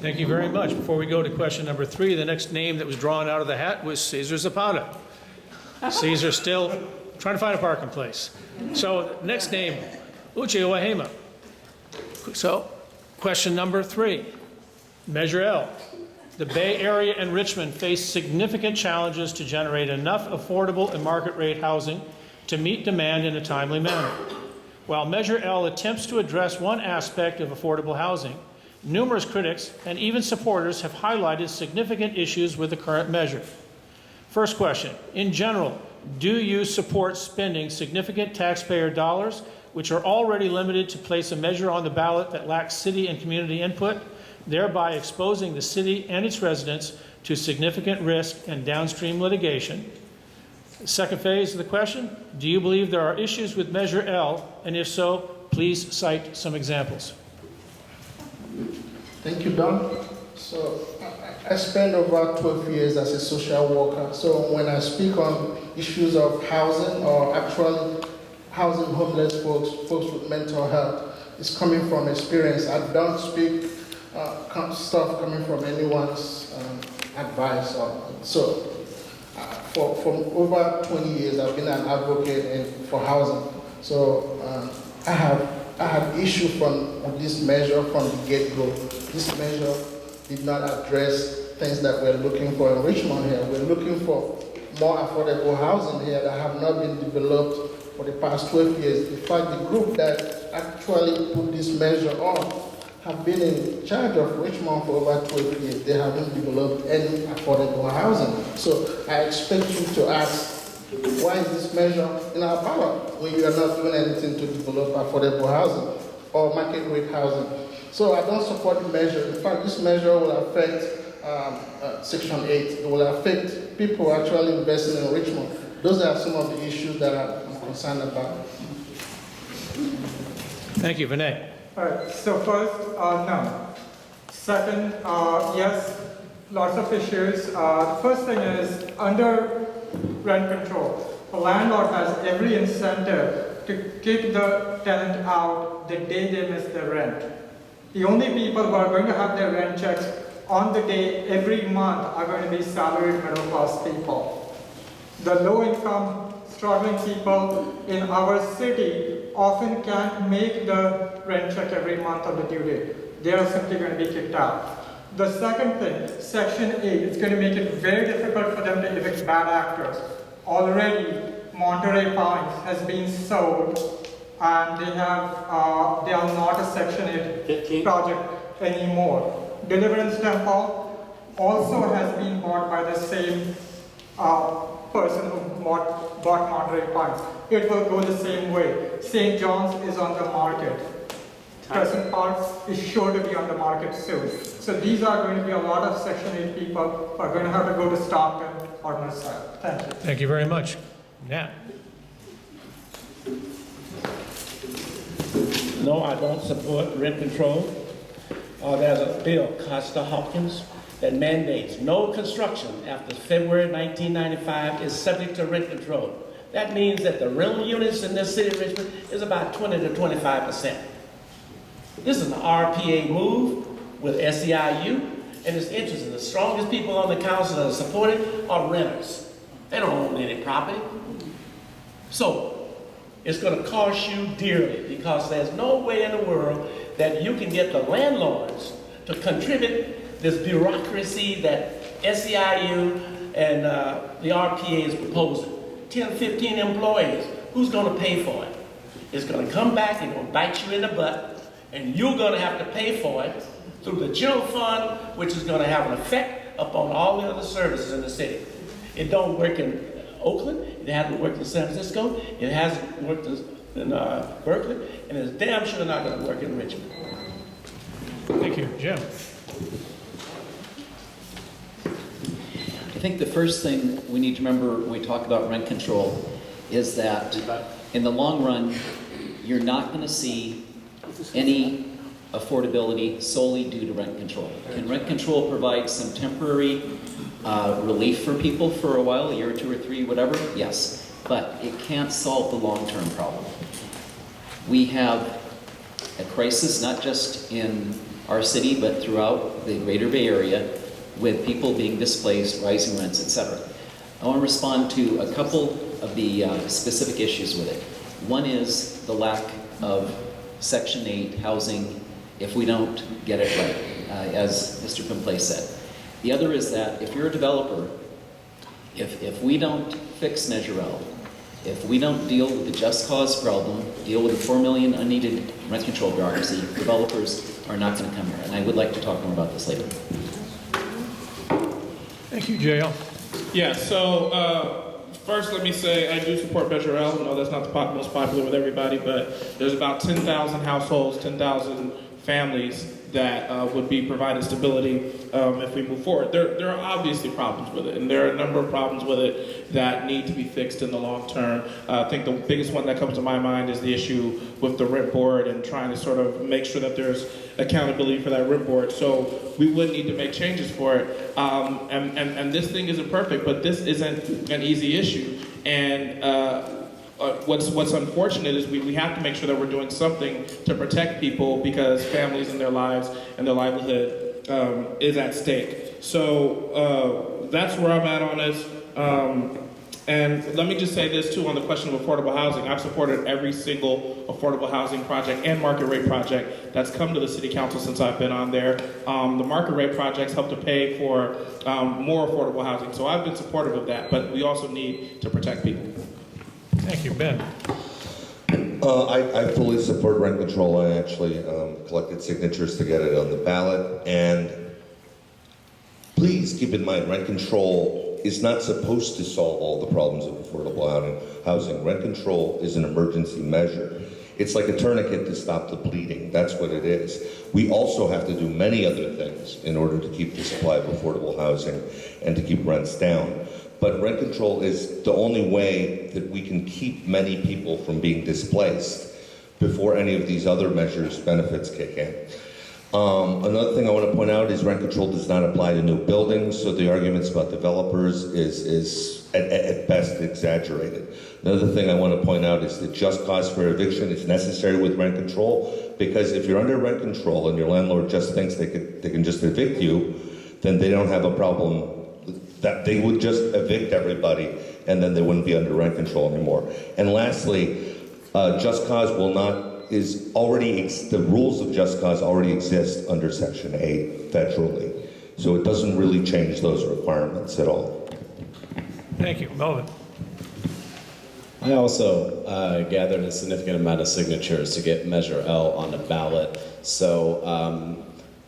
Thank you very much. Before we go to question number 3, the next name that was drawn out of the hat was Cesar Zepeda. Cesar's still trying to find a parking place. So next name, Uche Uwahema. So question number 3, Measure L. The Bay Area and Richmond face significant challenges to generate enough affordable and market rate housing to meet demand in a timely manner. While Measure L attempts to address one aspect of affordable housing, numerous critics and even supporters have highlighted significant issues with the current measure. First question, in general, do you support spending significant taxpayer dollars, which are already limited, to place a measure on the ballot that lacks city and community input? thereby exposing the city and its residents to significant risk and downstream litigation. Second phase of the question, do you believe there are issues with Measure L, and if so, please cite some examples. Thank you, Don. So I spent over 12 years as a social worker. So when I speak on issues of housing or actually housing homeless folks with mental health, it's coming from experience. I don't speak stuff coming from anyone's advice. For over 20 years, I've been an advocate for housing. So I have issue with this measure from the get-go. This measure did not address things that we're looking for in Richmond here. We're looking for more affordable housing here that have not been developed for the past 12 years. In fact, the group that actually put this measure on have been in charge of Richmond for over 12 years. They haven't developed any affordable housing. So I expect you to ask, why is this measure in our power when you are not doing anything to develop affordable housing or market rate housing? So I don't support the measure. In fact, this measure will affect Section 8. It will affect people actually investing in Richmond. Those are some of the issues that I'm concerned about. Thank you. Vinay. All right, so first, no. Second, yes, lots of issues. The first thing is, under rent control, the landlord has every incentive to kick the tenant out the day they miss their rent. The only people who are going to have their rent checks on the day every month are going to be salaried middle-class people. The low-income, struggling people in our city often can't make the rent check every month on the due date. They are simply going to be kicked out. The second thing, Section 8, is going to make it very difficult for them to evict bad actors. Already, Monterey Pines has been sold, and they are not a Section 8 project anymore. Deliverance Temple also has been bought by the same person who bought Monterey Pines. It will go the same way. St. John's is on the market. Crescent Park is sure to be on the market soon. So these are going to be a lot of Section 8 people who are going to have to go to Stockton or Northside. Thank you. Thank you very much. Nat. No, I don't support rent control. There's a bill, Costa-Hawkins, that mandates no construction after February 1995 is subject to rent control. That means that the rental units in this city of Richmond is about 20 to 25%. This is an RPA move with SEIU, and it's interesting. The strongest people on the council that are supported are renters. They don't own any property. So it's going to cost you dearly, because there's no way in the world that you can get the landlords to contribute this bureaucracy that SEIU and the RPA is proposing. 10, 15 employees, who's going to pay for it? It's going to come back and going to bite you in the butt, and you're going to have to pay for it through the general fund, which is going to have an effect upon all the other services in the city. It don't work in Oakland, it hasn't worked in San Francisco, it hasn't worked in Berkeley, and it's damn sure not going to work in Richmond. Thank you. Jim. I think the first thing we need to remember when we talk about rent control is that in the long run, you're not going to see any affordability solely due to rent control. Can rent control provide some temporary relief for people for a while, a year or two or three, whatever? Yes, but it can't solve the long-term problem. We have a crisis not just in our city, but throughout the greater Bay Area, with people being displaced, rising rents, etc. I want to respond to a couple of the specific issues with it. One is the lack of Section 8 housing if we don't get it right, as Mr. Pimplay said. The other is that if you're a developer, if we don't fix Measure L, if we don't deal with the just cause problem, deal with the 4 million unneeded rent control bureaucracy, developers are not going to come here. And I would like to talk more about this later. Thank you, JL. Yeah, so first let me say I do support Measure L. I know that's not the most popular with everybody, but there's about 10,000 households, 10,000 families that would be provided stability if we move forward. There are obviously problems with it, and there are a number of problems with it that need to be fixed in the long term. I think the biggest one that comes to my mind is the issue with the rent board and trying to sort of make sure that there's accountability for that rent board. So we would need to make changes for it. And this thing isn't perfect, but this isn't an easy issue. And what's unfortunate is we have to make sure that we're doing something to protect people because families and their lives and their livelihood is at stake. So that's where I'm at on this. And let me just say this too on the question of affordable housing. I've supported every single affordable housing project and market rate project that's come to the city council since I've been on there. The market rate projects help to pay for more affordable housing. So I've been supportive of that, but we also need to protect people. Thank you, Ben. I fully support rent control. I actually collected signatures to get it on the ballot. And please keep in mind, rent control is not supposed to solve all the problems of affordable housing. Rent control is an emergency measure. It's like a tourniquet to stop the bleeding. That's what it is. We also have to do many other things in order to keep the supply of affordable housing and to keep rents down. But rent control is the only way that we can keep many people from being displaced before any of these other measures, benefits kick in. Another thing I want to point out is rent control does not apply to new buildings, so the arguments about developers is at best exaggerated. Another thing I want to point out is that just cause for eviction is necessary with rent control, because if you're under rent control and your landlord just thinks they can just evict you, then they don't have a problem. That they would just evict everybody, and then they wouldn't be under rent control anymore. And lastly, just cause the rules of just cause already exist under Section 8 federally. So it doesn't really change those requirements at all. Thank you. Melvin. I also gathered a significant amount of signatures to get Measure L on the ballot. So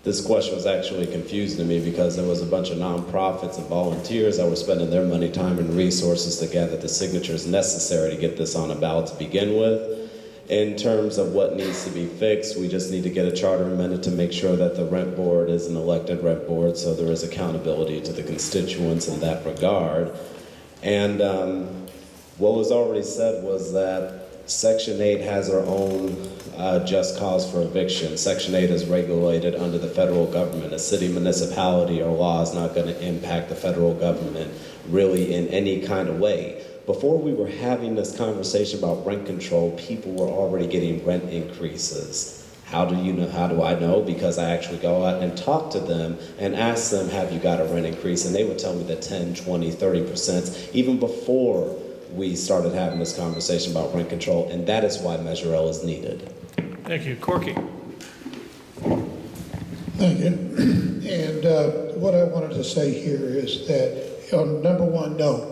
this question was actually confusing to me because there was a bunch of nonprofits and volunteers that were spending their money, time, and resources to gather the signatures necessary to get this on a ballot to begin with. In terms of what needs to be fixed, we just need to get a charter amended to make sure that the rent board is an elected rent board, so there is accountability to the constituents in that regard. And what was already said was that Section 8 has our own just cause for eviction. Section 8 is regulated under the federal government. A city, municipality, or law is not going to impact the federal government really in any kind of way. Before we were having this conversation about rent control, people were already getting rent increases. How do you know? How do I know? Because I actually go out and talk to them and ask them, have you got a rent increase? And they would tell me that 10, 20, 30%, even before we started having this conversation about rent control, and that is why Measure L is needed. Thank you. Corky. Thank you. And what I wanted to say here is that on number one, no.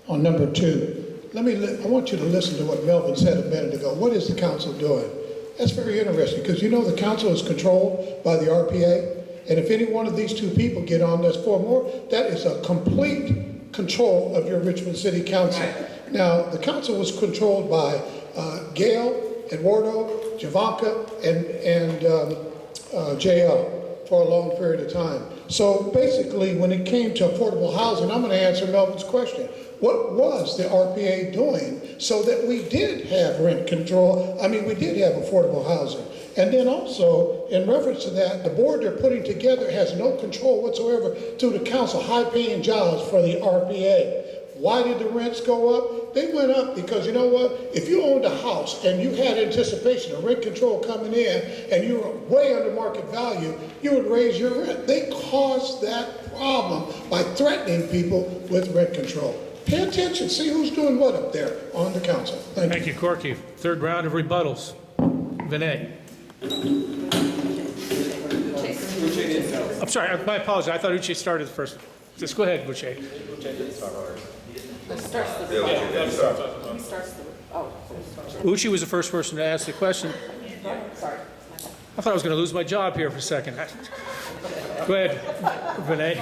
On number two, I want you to listen to what Melvin said a minute ago. What is the council doing? That's very interesting, because you know the council is controlled by the RPA, and if any one of these two people get on this for more, that is a complete control of your Richmond City Council. Right. Now, the council was controlled by Gail, Eduardo, Javanka, and JL for a long period of time. So basically, when it came to affordable housing, I'm going to answer Melvin's question. What was the RPA doing so that we did have rent control? I mean, we did have affordable housing. And then also, in reference to that, the board they're putting together has no control whatsoever through the council, high-paying jobs for the RPA. Why did the rents go up? They went up because, you know what? If you owned a house and you had anticipation of rent control coming in and you were way under market value, you would raise your rent. They caused that problem by threatening people with rent control. Pay attention, see who's doing what up there on the council. Thank you. Corky. Third round of rebuttals. Vinay. I'm sorry, my apologies. I thought Uche started first. Just go ahead, Uche. Uche was the first person to ask the question. Sorry. I thought I was going to lose my job here for a second. Go ahead, Vinay.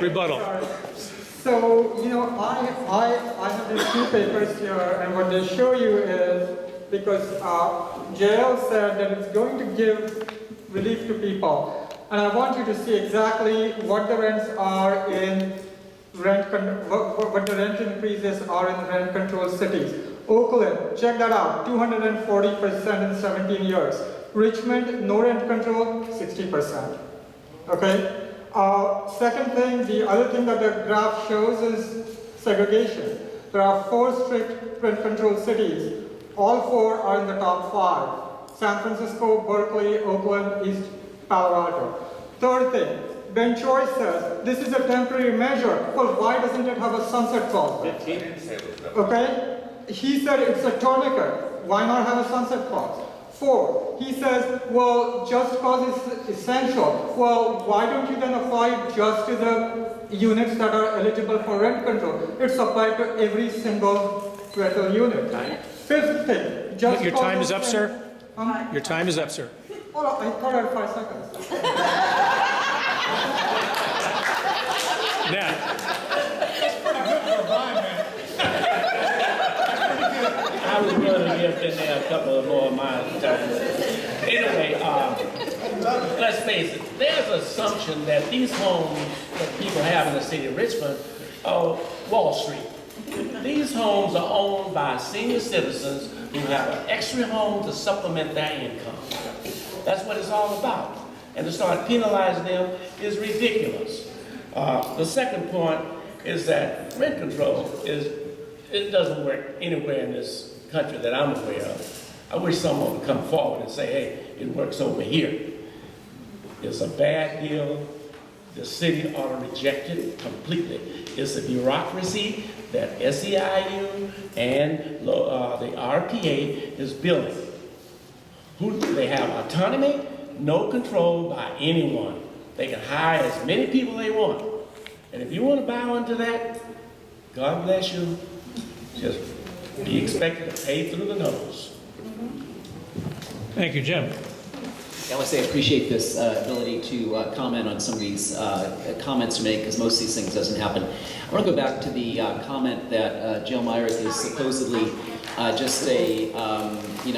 Rebuttal. So, you know, I have these two papers here, and what they show you is, because JL said that it's going to give relief to people. And I want you to see exactly what the rents are in what the rent increases are in rent controlled cities. Oakland, check that out, 240% in 17 years. Richmond, no rent control, 60%. Okay? Second thing, the other thing that the graph shows is segregation. There are 4 strict rent controlled cities. All 4 are in the top 5. San Francisco, Berkeley, Oakland, East Palo Alto. Third thing, Ben Choi says, this is a temporary measure. Well, why doesn't it have a sunset clause? He didn't say it was that. Okay? He said it's a tourniquet. Why not have a sunset clause? 4, he says, well, just cause is essential. Well, why don't you then apply it just to the units that are eligible for rent control? It's applied to every single rental unit. Fifth thing, just Your time is up, sir. Huh? Your time is up, sir. Oh, I thought I had 5 seconds. I was going to give in there a couple of more of my time. Anyway, let's face it, there's an assumption that these homes that people have in the city of Richmond are Wall Street. These homes are owned by senior citizens who have an extra home to supplement their income. That's what it's all about. And to start penalizing them is ridiculous. The second point is that rent control it doesn't work anywhere in this country that I'm aware of. I wish someone would come forward and say, hey, it works over here. It's a bad deal. The city ought to reject it completely. It's a bureaucracy that SEIU and the RPA is building. They have autonomy, no control by anyone. They can hire as many people they want. And if you want to bow into that, God bless you. Just be expected to pay through the nose. Thank you, Jim. I want to say I appreciate this ability to comment on some of these comments to make, because most of these things doesn't happen. I want to go back to the comment that Jill Myrick is supposedly just a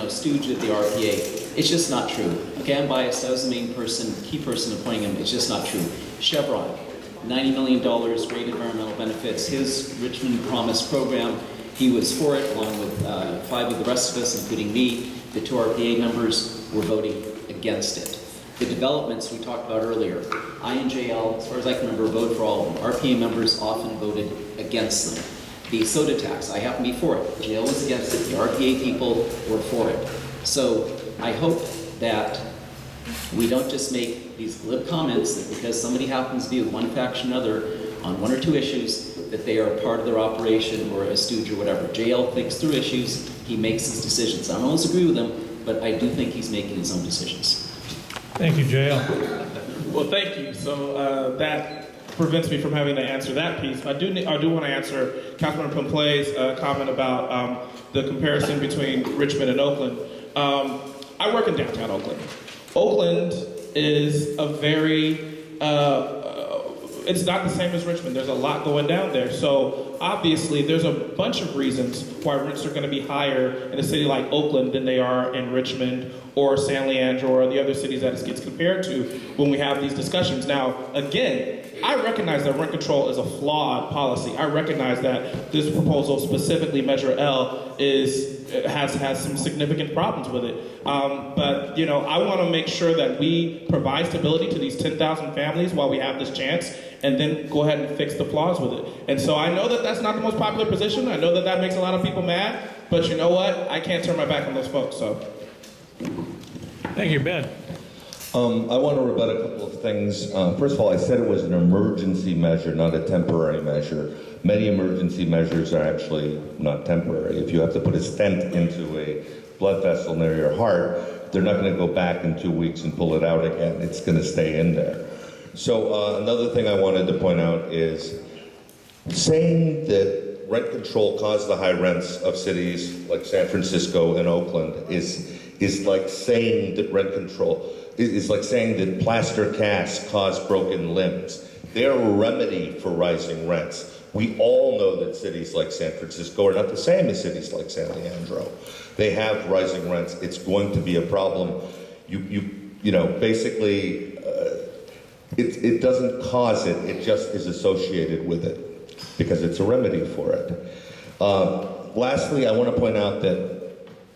stooge of the RPA. It's just not true. Okay, I'm biased. I was the main person, key person appointing him. It's just not true. Chevron, $90 million, great environmental benefits. His Richmond Promise program, he was for it, along with 5 of the rest of us, including me. The 2 RPA members were voting against it. The developments we talked about earlier, I and JL, as far as I can remember, voted for all of them. RPA members often voted against them. The soda tax, I happen to be for it. JL was against it. The RPA people were for it. So I hope that we don't just make these glib comments that because somebody happens to be with one faction or another on 1 or 2 issues, that they are part of their operation or a stooge or whatever. JL thinks through issues, he makes his decisions. I don't always agree with him, but I do think he's making his own decisions. Thank you, JL. Well, thank you. So that prevents me from having to answer that piece. I do want to answer Councilman Pomplay's comment about the comparison between Richmond and Oakland. I work in downtown Oakland. Oakland is a very it's not the same as Richmond. There's a lot going down there. So obviously there's a bunch of reasons why rents are going to be higher in a city like Oakland than they are in Richmond or San Leandro or the other cities that it gets compared to when we have these discussions. Now, again, I recognize that rent control is a flawed policy. I recognize that this proposal, specifically Measure L, has some significant problems with it. But I want to make sure that we provide stability to these 10,000 families while we have this chance, and then go ahead and fix the flaws with it. And so I know that that's not the most popular position. I know that that makes a lot of people mad, but you know what? I can't turn my back on those folks, so. Thank you, Ben. I want to rebut a couple of things. First of all, I said it was an emergency measure, not a temporary measure. Many emergency measures are actually not temporary. If you have to put a stent into a blood vessel near your heart, they're not going to go back in 2 weeks and pull it out again. It's going to stay in there. So another thing I wanted to point out is saying that rent control caused the high rents of cities like San Francisco and Oakland is like saying that rent control is like saying that plaster casts cause broken limbs. They're a remedy for rising rents. We all know that cities like San Francisco are not the same as cities like San Leandro. They have rising rents. It's going to be a problem. basically, it doesn't cause it, it just is associated with it because it's a remedy for it. Lastly, I want to point out that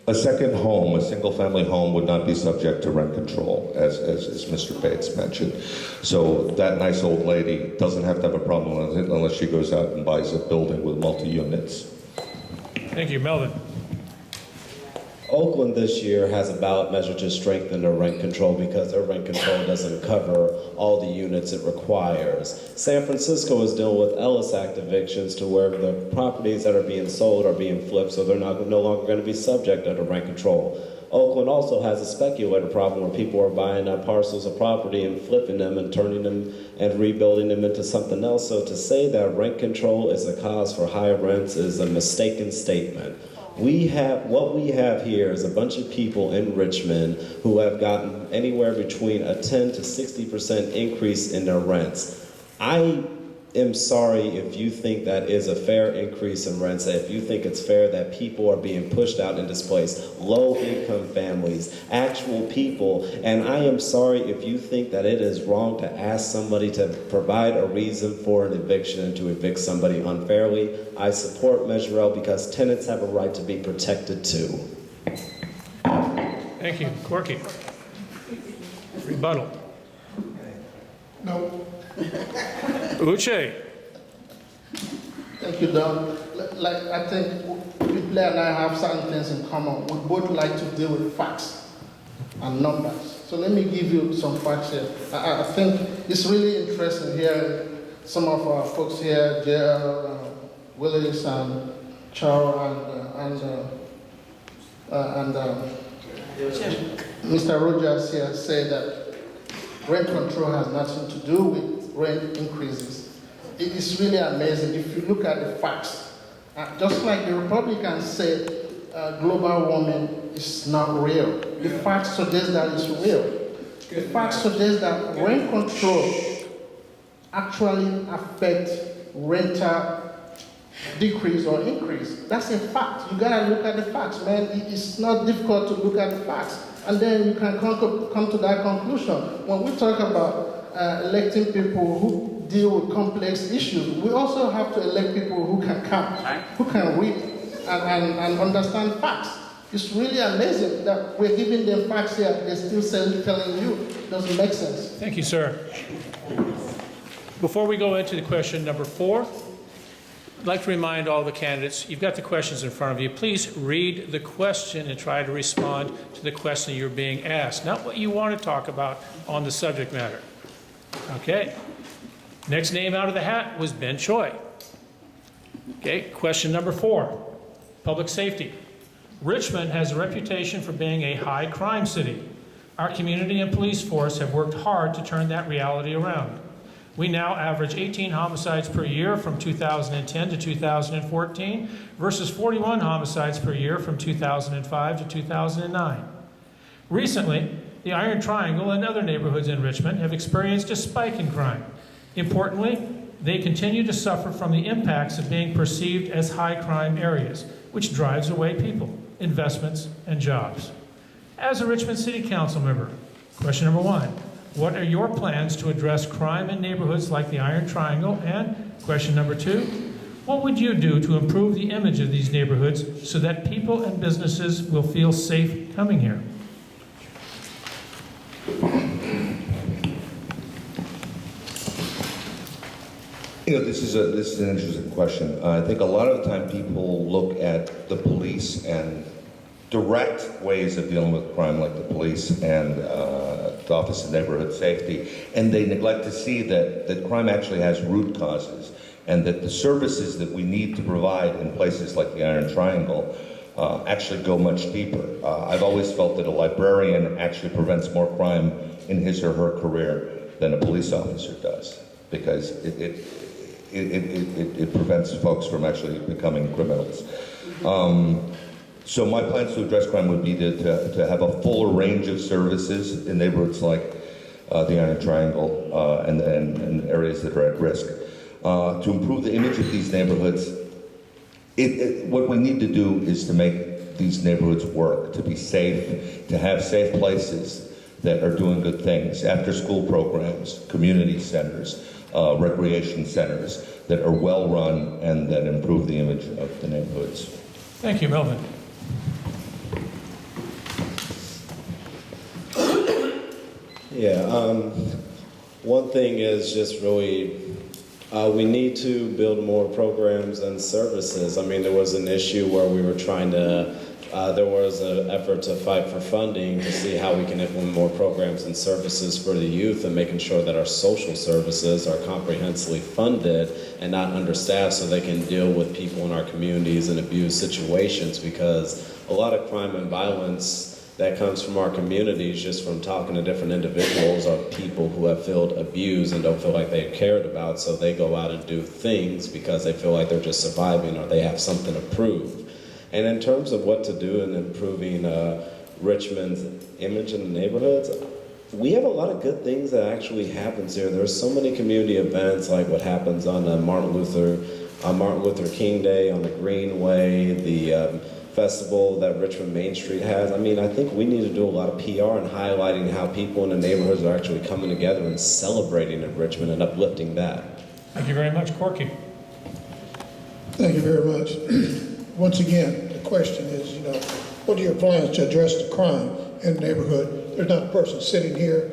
a second home, a single-family home, would not be subject to rent control, as Mr. Bates mentioned. So that nice old lady doesn't have to have a problem with it unless she goes out and buys a building with multi-units. Thank you. Melvin. Oakland this year has a ballot measure to strengthen their rent control because their rent control doesn't cover all the units it requires. San Francisco is dealing with Ellis Act evictions to where the properties that are being sold are being flipped, so they're no longer going to be subject under rent control. Oakland also has a speculator problem where people are buying up parcels of property and flipping them and turning them and rebuilding them into something else. So to say that rent control is a cause for higher rents is a mistaken statement. What we have here is a bunch of people in Richmond who have gotten anywhere between a 10 to 60% increase in their rents. I am sorry if you think that is a fair increase in rents, if you think it's fair that people are being pushed out and displaced, low-income families, actual people, and I am sorry if you think that it is wrong to ask somebody to provide a reason for an eviction and to evict somebody unfairly. I support Measure L because tenants have a right to be protected too. Thank you. Corky. Rebuttal. No. Uche. Thank you, Don. I think Blair and I have certain things in common. We both like to deal with facts and numbers. So let me give you some facts here. I think it's really interesting hearing some of our folks here, JL, Willis, and Charles, and Mr. Rogers here say that rent control has nothing to do with rent increases. It is really amazing if you look at the facts. Just like the Republicans say global warming is not real, the facts suggest that it's real. The facts suggest that rent control actually affects rental decrease or increase. That's a fact. You gotta look at the facts, man. It's not difficult to look at the facts. And then you can come to that conclusion. When we talk about electing people who deal with complex issues, we also have to elect people who can count, who can read and understand facts. It's really amazing that we're giving them facts here, they're still telling you it doesn't make sense. Thank you, sir. Before we go into the question number 4, I'd like to remind all the candidates, you've got the questions in front of you. Please read the question and try to respond to the question you're being asked, not what you want to talk about on the subject matter. Okay. Next name out of the hat was Ben Choi. Okay, question number 4, public safety. Richmond has a reputation for being a high crime city. Our community and police force have worked hard to turn that reality around. We now average 18 homicides per year from 2010 to 2014 versus 41 homicides per year from 2005 to 2009. Recently, the Iron Triangle and other neighborhoods in Richmond have experienced a spike in crime. Importantly, they continue to suffer from the impacts of being perceived as high crime areas, which drives away people, investments, and jobs. As a Richmond City Council member, question number 1, what are your plans to address crime in neighborhoods like the Iron Triangle? And question number 2, what would you do to improve the image of these neighborhoods so that people and businesses will feel safe coming here? This is an interesting question. I think a lot of the time people look at the police and direct ways of dealing with crime, like the police and the Office of Neighborhood Safety, and they neglect to see that crime actually has root causes, and that the services that we need to provide in places like the Iron Triangle actually go much deeper. I've always felt that a librarian actually prevents more crime in his or her career than a police officer does, because it prevents folks from actually becoming criminals. So my plans to address crime would be to have a fuller range of services in neighborhoods like the Iron Triangle and areas that are at risk. To improve the image of these neighborhoods, what we need to do is to make these neighborhoods work, to be safe, to have safe places, that are doing good things, after-school programs, community centers, recreation centers that are well-run and that improve the image of the neighborhoods. Thank you, Melvin. Yeah, one thing is just really, we need to build more programs and services. I mean, there was an issue where we were trying to, there was an effort to fight for funding to see how we can implement more programs and services for the youth and making sure that our social services are comprehensively funded and not understaffed so they can deal with people in our communities in abuse situations, because a lot of crime and violence that comes from our communities, just from talking to different individuals, are people who have felt abused and don't feel like they're cared about, so they go out and do things because they feel like they're just surviving or they have something to prove. And in terms of what to do in improving Richmond's image in the neighborhoods, we have a lot of good things that actually happens here. There's so many community events, like what happens on Martin Luther King Day on the Greenway, the festival that Richmond Main Street has. I mean, I think we need to do a lot of PR and highlighting how people in the neighborhoods are actually coming together and celebrating in Richmond and uplifting that. Thank you very much. Corky. Thank you very much. Once again, the question is, what are your plans to address the crime in the neighborhood? There's not a person sitting here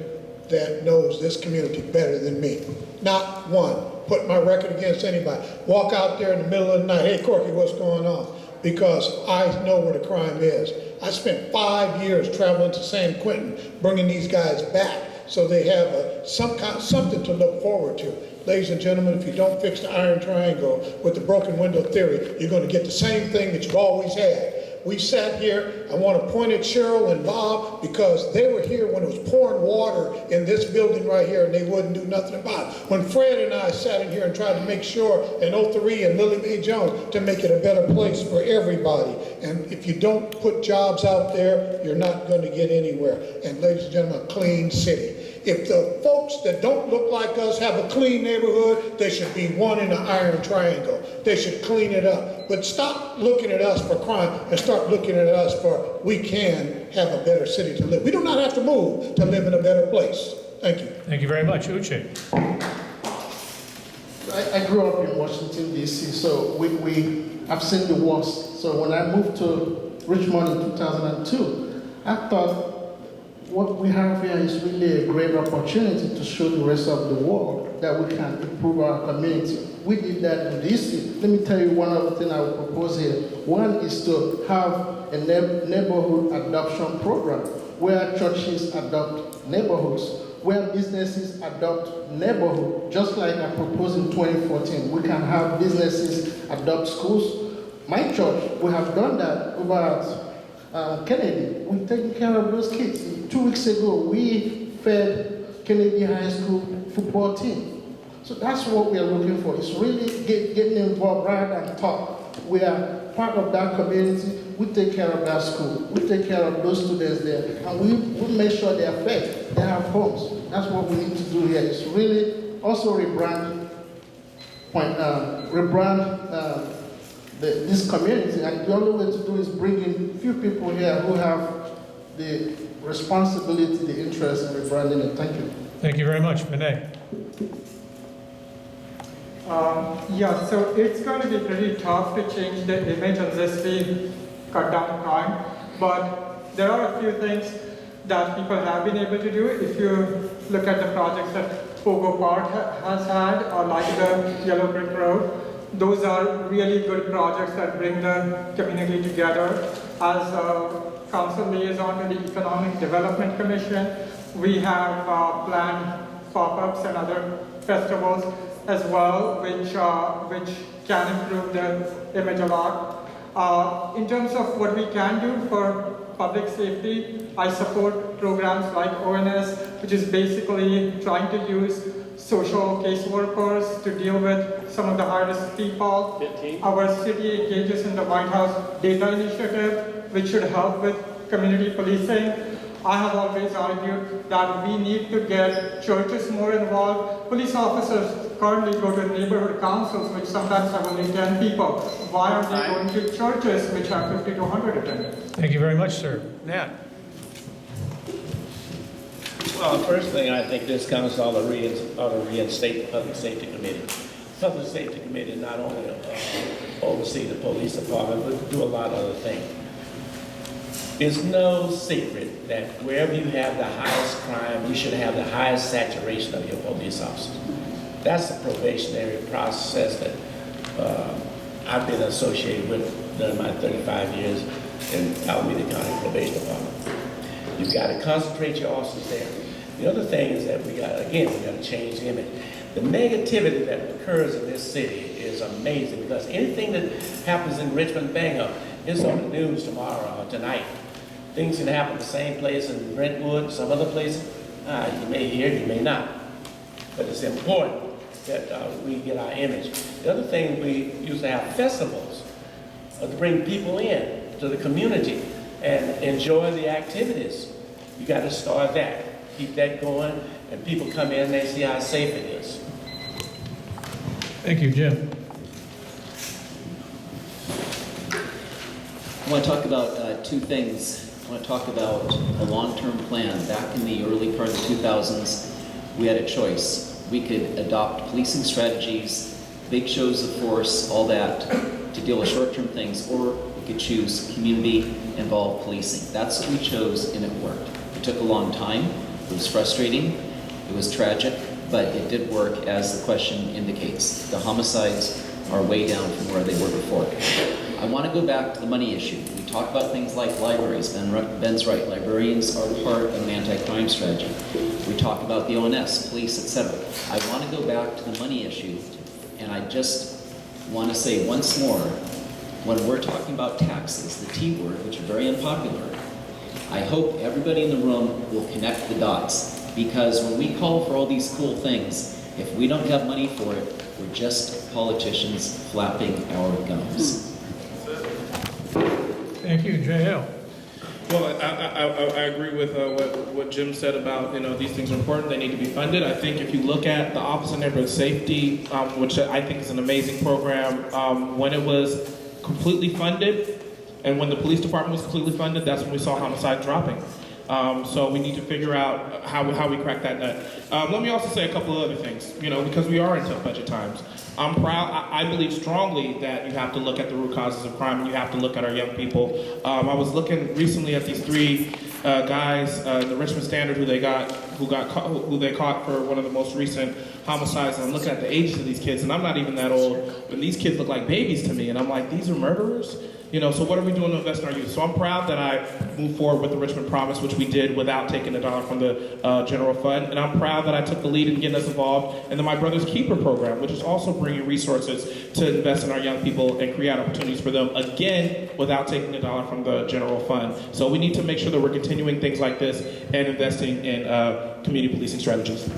that knows this community better than me. Not one. Put my record against anybody. Walk out there in the middle of the night, hey, Corky, what's going on? Because I know where the crime is. I spent 5 years traveling to San Quentin, bringing these guys back so they have something to look forward to. Ladies and gentlemen, if you don't fix the iron triangle with the broken window theory, you're going to get the same thing that you've always had. We sat here, I want to point at Cheryl and Bob because they were here when it was pouring water in this building right here and they wouldn't do nothing about it. When Fred and I sat in here and tried to make sure, and O3 and Lily Mae Jones, to make it a better place for everybody. And if you don't put jobs out there, you're not going to get anywhere. And ladies and gentlemen, a clean city. If the folks that don't look like us have a clean neighborhood, they should be one in the iron triangle. They should clean it up. But stop looking at us for crime and start looking at us for we can have a better city to live. We do not have to move to live in a better place. Thank you. Thank you very much. Uche. I grew up in Washington, D.C., so I've seen the worst. So when I moved to Richmond in 2002, I thought, what we have here is really a great opportunity to show the rest of the world that we can improve our community. We did that in DC. Let me tell you one other thing I will propose here. One is to have a neighborhood adoption program where churches adopt neighborhoods, where businesses adopt neighborhood, just like I proposed in 2014. We can have businesses adopt schools. My church, we have done that over at Kennedy. We've taken care of those kids. 2 weeks ago, we fed Kennedy High School football team. So that's what we are looking for. It's really getting involved rather than talk. We are part of that community. We take care of that school. We take care of those students there. And we make sure they are fed. They have homes. That's what we need to do here. It's really also rebrand this community. And the only way to do is bring in few people here who have the responsibility, the interest in rebranding it. Thank you. Thank you very much. Vinay. Yeah, so it's going to be pretty tough to change the image unless we cut down crime. But there are a few things that people have been able to do. If you look at the projects that Pogo Park has had, or like the Yellow Brick Road, those are really good projects that bring the community together. As a council liaison to the Economic Development Commission, we have planned pop-ups and other festivals as well, which can improve the image a lot. In terms of what we can do for public safety, I support programs like ONS, which is basically trying to use social caseworkers to deal with some of the high-risk people. 15. Our city engages in the White House Data Initiative, which should help with community policing. I have always argued that we need to get churches more involved. Police officers currently go to neighborhood councils, which sometimes have only 10 people. Why are they going to churches which have 50 to 100 attendants? Thank you very much, sir. Nat. Well, first thing, I think this council ought to reinstate the Public Safety Committee. Public Safety Committee not only oversee the police department, but do a lot of other things. It's no secret that wherever you have the highest crime, you should have the highest saturation of your police officers. That's the probationary process that I've been associated with during my 35 years in Alameda County Probation Department. You've got to concentrate your officers there. The other thing is that we got to change the image. The negativity that occurs in this city is amazing because anything that happens in Richmond, bang up, it's on the news tomorrow or tonight. Things can happen the same place in Brentwood, some other places. You may hear, you may not. But it's important that we get our image. The other thing, we used to have festivals to bring people in to the community and enjoy the activities. You got to start that. Keep that going, and people come in and they see how safe it is. Thank you, Jim. I want to talk about two things. I want to talk about a long-term plan. Back in the early part of the 2000s, we had a choice. We could adopt policing strategies, big shows of force, all that, to deal with short-term things, or we could choose community-involved policing. That's what we chose, and it worked. It took a long time. It was frustrating. It was tragic, but it did work, as the question indicates. The homicides are way down from where they were before. I want to go back to the money issue. We talk about things like libraries. Ben's right. Librarians are part of an anti-crime strategy. We talk about the ONS, police, etc. I want to go back to the money issue, and I just want to say once more, when we're talking about taxes, the T word, which are very unpopular, I hope everybody in the room will connect the dots, because when we call for all these cool things, if we don't have money for it, we're just politicians flapping our gums. Thank you, J.L. Well, I agree with what Jim said about, these things are important, they need to be funded. I think if you look at the Office of Neighborhood Safety, which I think is an amazing program, when it was completely funded, and when the police department was completely funded, that's when we saw homicide dropping. So we need to figure out how we crack that nut. Let me also say a couple of other things, because we are in tough budget times. I'm proud, I believe strongly that you have to look at the root causes of crime and you have to look at our young people. I was looking recently at these three guys, the Richmond Standard, who they caught for one of the most recent homicides, and I'm looking at the ages of these kids, and I'm not even that old, but these kids look like babies to me, and I'm like, these are murderers? So what are we doing to invest in our youth? So I'm proud that I moved forward with the Richmond Promise, which we did without taking a dollar from the general fund. And I'm proud that I took the lead in getting us involved in the My Brother's Keeper program, which is also bringing resources to invest in our young people and create opportunities for them, again, without taking a dollar from the general fund. So we need to make sure that we're continuing things like this and investing in community policing strategies.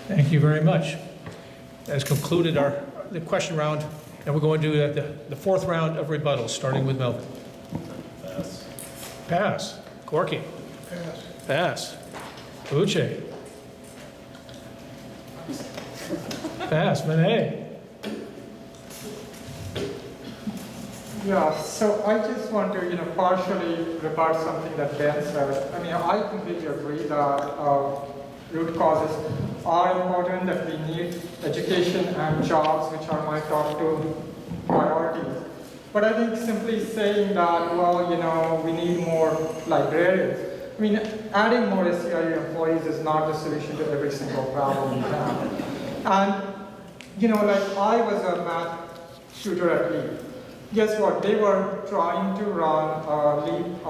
Thank you very much. That has concluded the question round. And we're going to do the fourth round of rebuttals, starting with Melvin. Pass. Pass. Corky. Pass. Pass. Uche. Pass. Monet. Yeah, so I just want to, partially rebut something that Ben said. I completely agree that root causes are important, that we need education and jobs, which are my top two priorities. But I think simply saying that, well, we need more librarians. Adding more SCIU employees is not the solution to every single problem we have. And, I was a math tutor at Lee. Guess what? They were trying to run a LEAP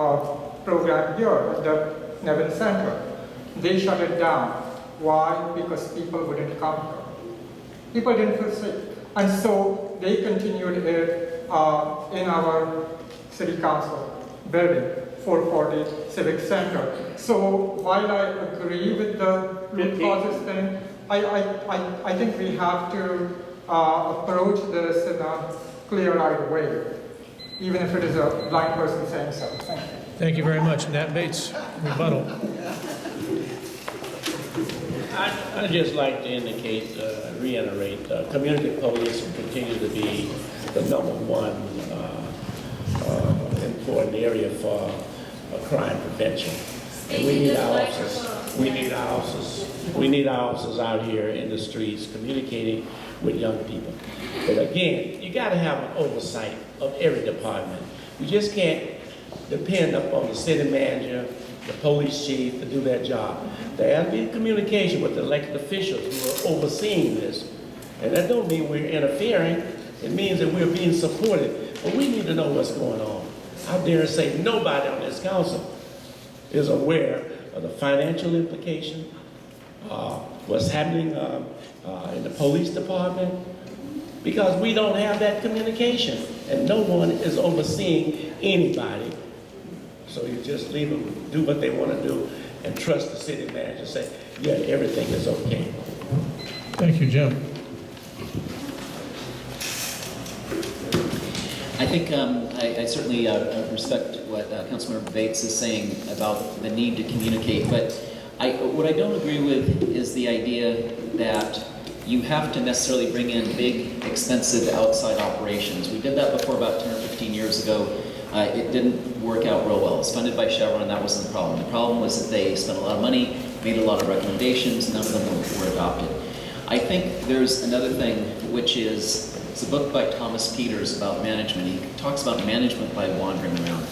program here at the Nevin Center. They shut it down. Why? Because people wouldn't come here. People didn't feel safe. And so they continued it in our city council building, 440 Civic Center. So while I agree with the root causes thing, I think we have to approach this in a clear-eyed way, even if it is a blind person saying so. Thank you. Thank you very much. Nat Bates, rebuttal. I'd just like to indicate, reiterate, community police will continue to be the #1 important area for crime prevention. And we need our officers. We need our officers. We need our officers out here in the streets communicating with young people. But again, you got to have an oversight of every department. You just can't depend upon the city manager, the police chief to do their job. There has to be communication with the elected officials who are overseeing this. And that don't mean we're interfering. It means that we're being supported. But we need to know what's going on. I dare say nobody on this council is aware of the financial implication, what's happening in the police department, because we don't have that communication and no one is overseeing anybody. So you just leave them do what they want to do and trust the city manager, say, yeah, everything is okay. Thank you, Jim. I think I certainly respect what Councilmember Bates is saying about the need to communicate, but what I don't agree with is the idea that you have to necessarily bring in big, expensive outside operations. We did that before about 10 or 15 years ago. It didn't work out real well. It was funded by Chevron, that wasn't the problem. The problem was that they spent a lot of money, made a lot of recommendations, none of them were adopted. I think there's another thing, which is, it's a book by Thomas Peters about management. He talks about management by wandering around.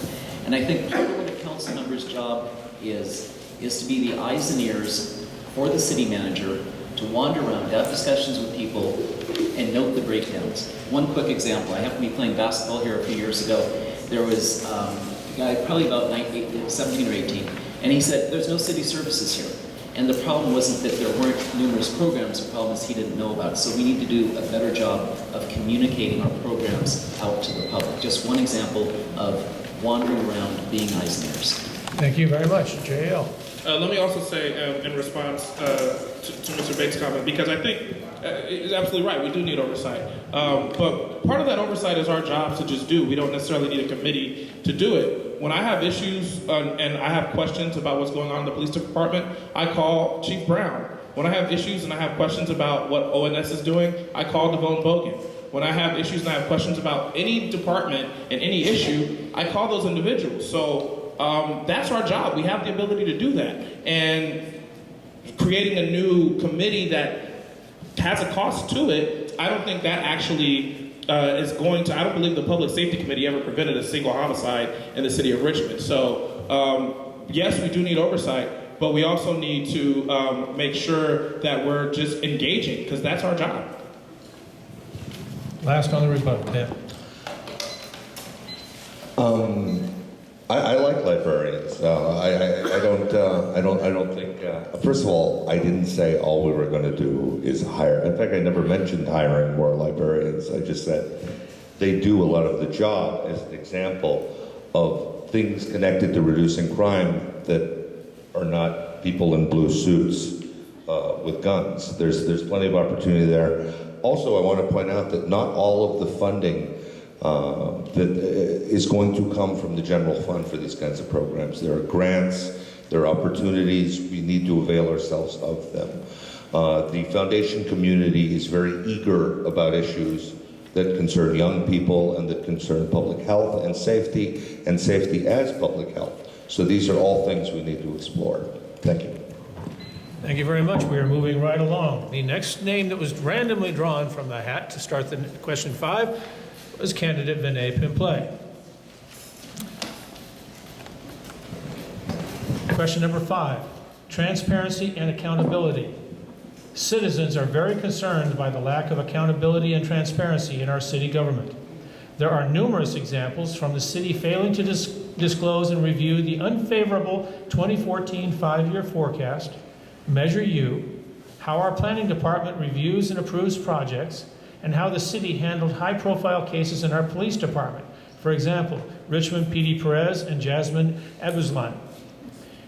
And I think part of what a council member's job is to be the eyes and ears for the city manager, to wander around, have discussions with people, and note the breakdowns. One quick example, I happened to be playing basketball here a few years ago. There was a guy probably about 17 or 18, and he said, there's no city services here. And the problem wasn't that there weren't numerous programs, the problem is he didn't know about it. So we need to do a better job of communicating our programs out to the public. Just one example of wandering around, being eyes and ears. Thank you very much. JL. Let me also say, in response to Mr. Bates' comment, because I think he's absolutely right, we do need oversight. But part of that oversight is our job to just do. We don't necessarily need a committee to do it. When I have issues and I have questions about what's going on in the police department, I call Chief Brown. When I have issues and I have questions about what ONS is doing, I call Devone Bogan. When I have issues and I have questions about any department and any issue, I call those individuals. So that's our job. We have the ability to do that. And creating a new committee that has a cost to it, I don't think that actually is going to, I don't believe the Public Safety Committee ever prevented a single homicide in the city of Richmond. So yes, we do need oversight, but we also need to make sure that we're just engaging, because that's our job. Last on the rebuttal, Dan. I like librarians. I don't think. First of all, I didn't say all we were going to do is hire. In fact, I never mentioned hiring more librarians. I just said they do a lot of the job as an example of things connected to reducing crime that are not people in blue suits with guns. There's plenty of opportunity there. Also, I want to point out that not all of the funding that is going to come from the general fund for these kinds of programs. There are grants, there are opportunities, we need to avail ourselves of them. The foundation community is very eager about issues that concern young people and that concern public health and safety as public health. So these are all things we need to explore. Thank you. Thank you very much. We are moving right along. The next name that was randomly drawn from the hat to start the question 5 was candidate Vinay Pimple. Question number 5, transparency and accountability. Citizens are very concerned by the lack of accountability and transparency in our city government. There are numerous examples from the city failing to disclose and review the unfavorable 2014 5-year forecast, Measure U, how our planning department reviews and approves projects, and how the city handled high-profile cases in our police department. For example, Richmond PD Perez and Jasmine Abuzlan.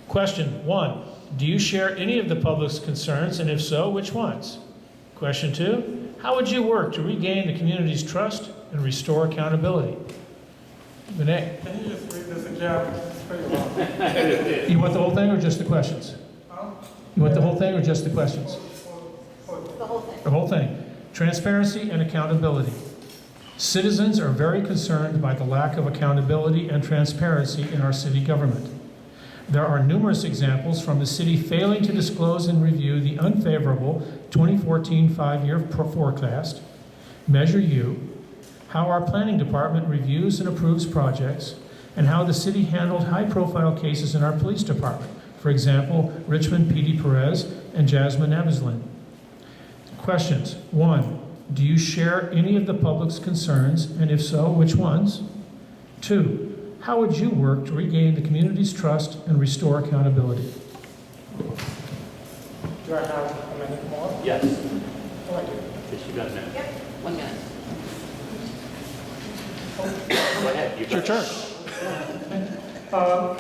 Question 1, do you share any of the public's concerns, and if so, which ones? Question 2, how would you work to regain the community's trust and restore accountability? Vinay. Can you just read this again? It's pretty long. You want the whole thing or just the questions? You want the whole thing or just the questions? The whole thing. The whole thing. Transparency and accountability. Citizens are very concerned by the lack of accountability and transparency in our city government. There are numerous examples from the city failing to disclose and review the unfavorable 2014 five-year forecast, Measure U, how our planning department reviews and approves projects, and how the city handled high-profile cases in our police department, for example, Richmond PD Perez and Jasmine Abeslin. Questions. 1. Do you share any of the public's concerns, and if so, which ones? 2. How would you work to regain the community's trust and restore accountability? Do I have a minute more? Yes. Oh, I do. Yes, you got a minute. Yep, 1 minute. Go ahead. It's your turn.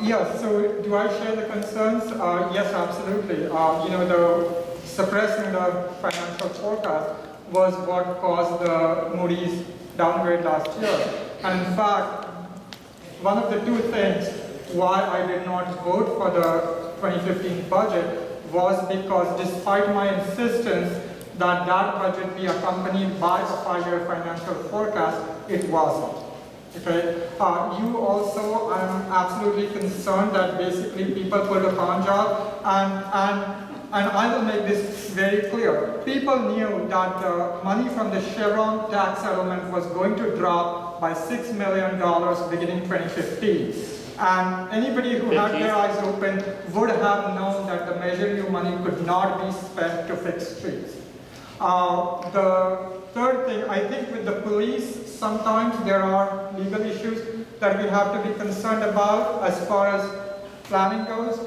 Yeah, so do I share the concerns? Yes, absolutely. The suppressing the financial forecast was what caused the Moody's downgrade last year. And in fact, one of the two things why I did not vote for the 2015 budget was because despite my insistence that that budget be accompanied by a five-year financial forecast, it wasn't. Okay. You also, I'm absolutely concerned that basically people pulled a con job, and I will make this very clear. People knew that the money from the Chevron tax settlement was going to drop by $6 million beginning 2015. And anybody who had their eyes open would have known that the Measure U money could not be spent to fix streets. The third thing, I think with the police, sometimes there are legal issues that we have to be concerned about as far as planning goes.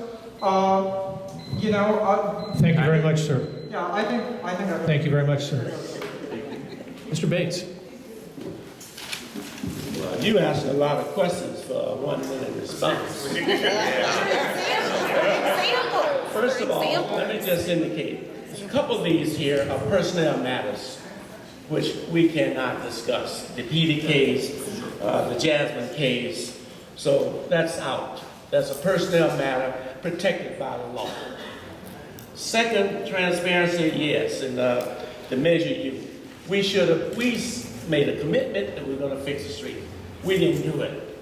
Thank you very much, sir. Yeah, I think. Thank you very much, sir. Mr. Bates. Well, you asked a lot of questions for a 1 minute response. First of all, let me just indicate, a couple of these here are personnel matters, which we cannot discuss. The PD case, the Jasmine case, so that's out. That's a personnel matter protected by the law. Second, transparency, yes, and the Measure U. We made a commitment that we were going to fix the street. We didn't do it.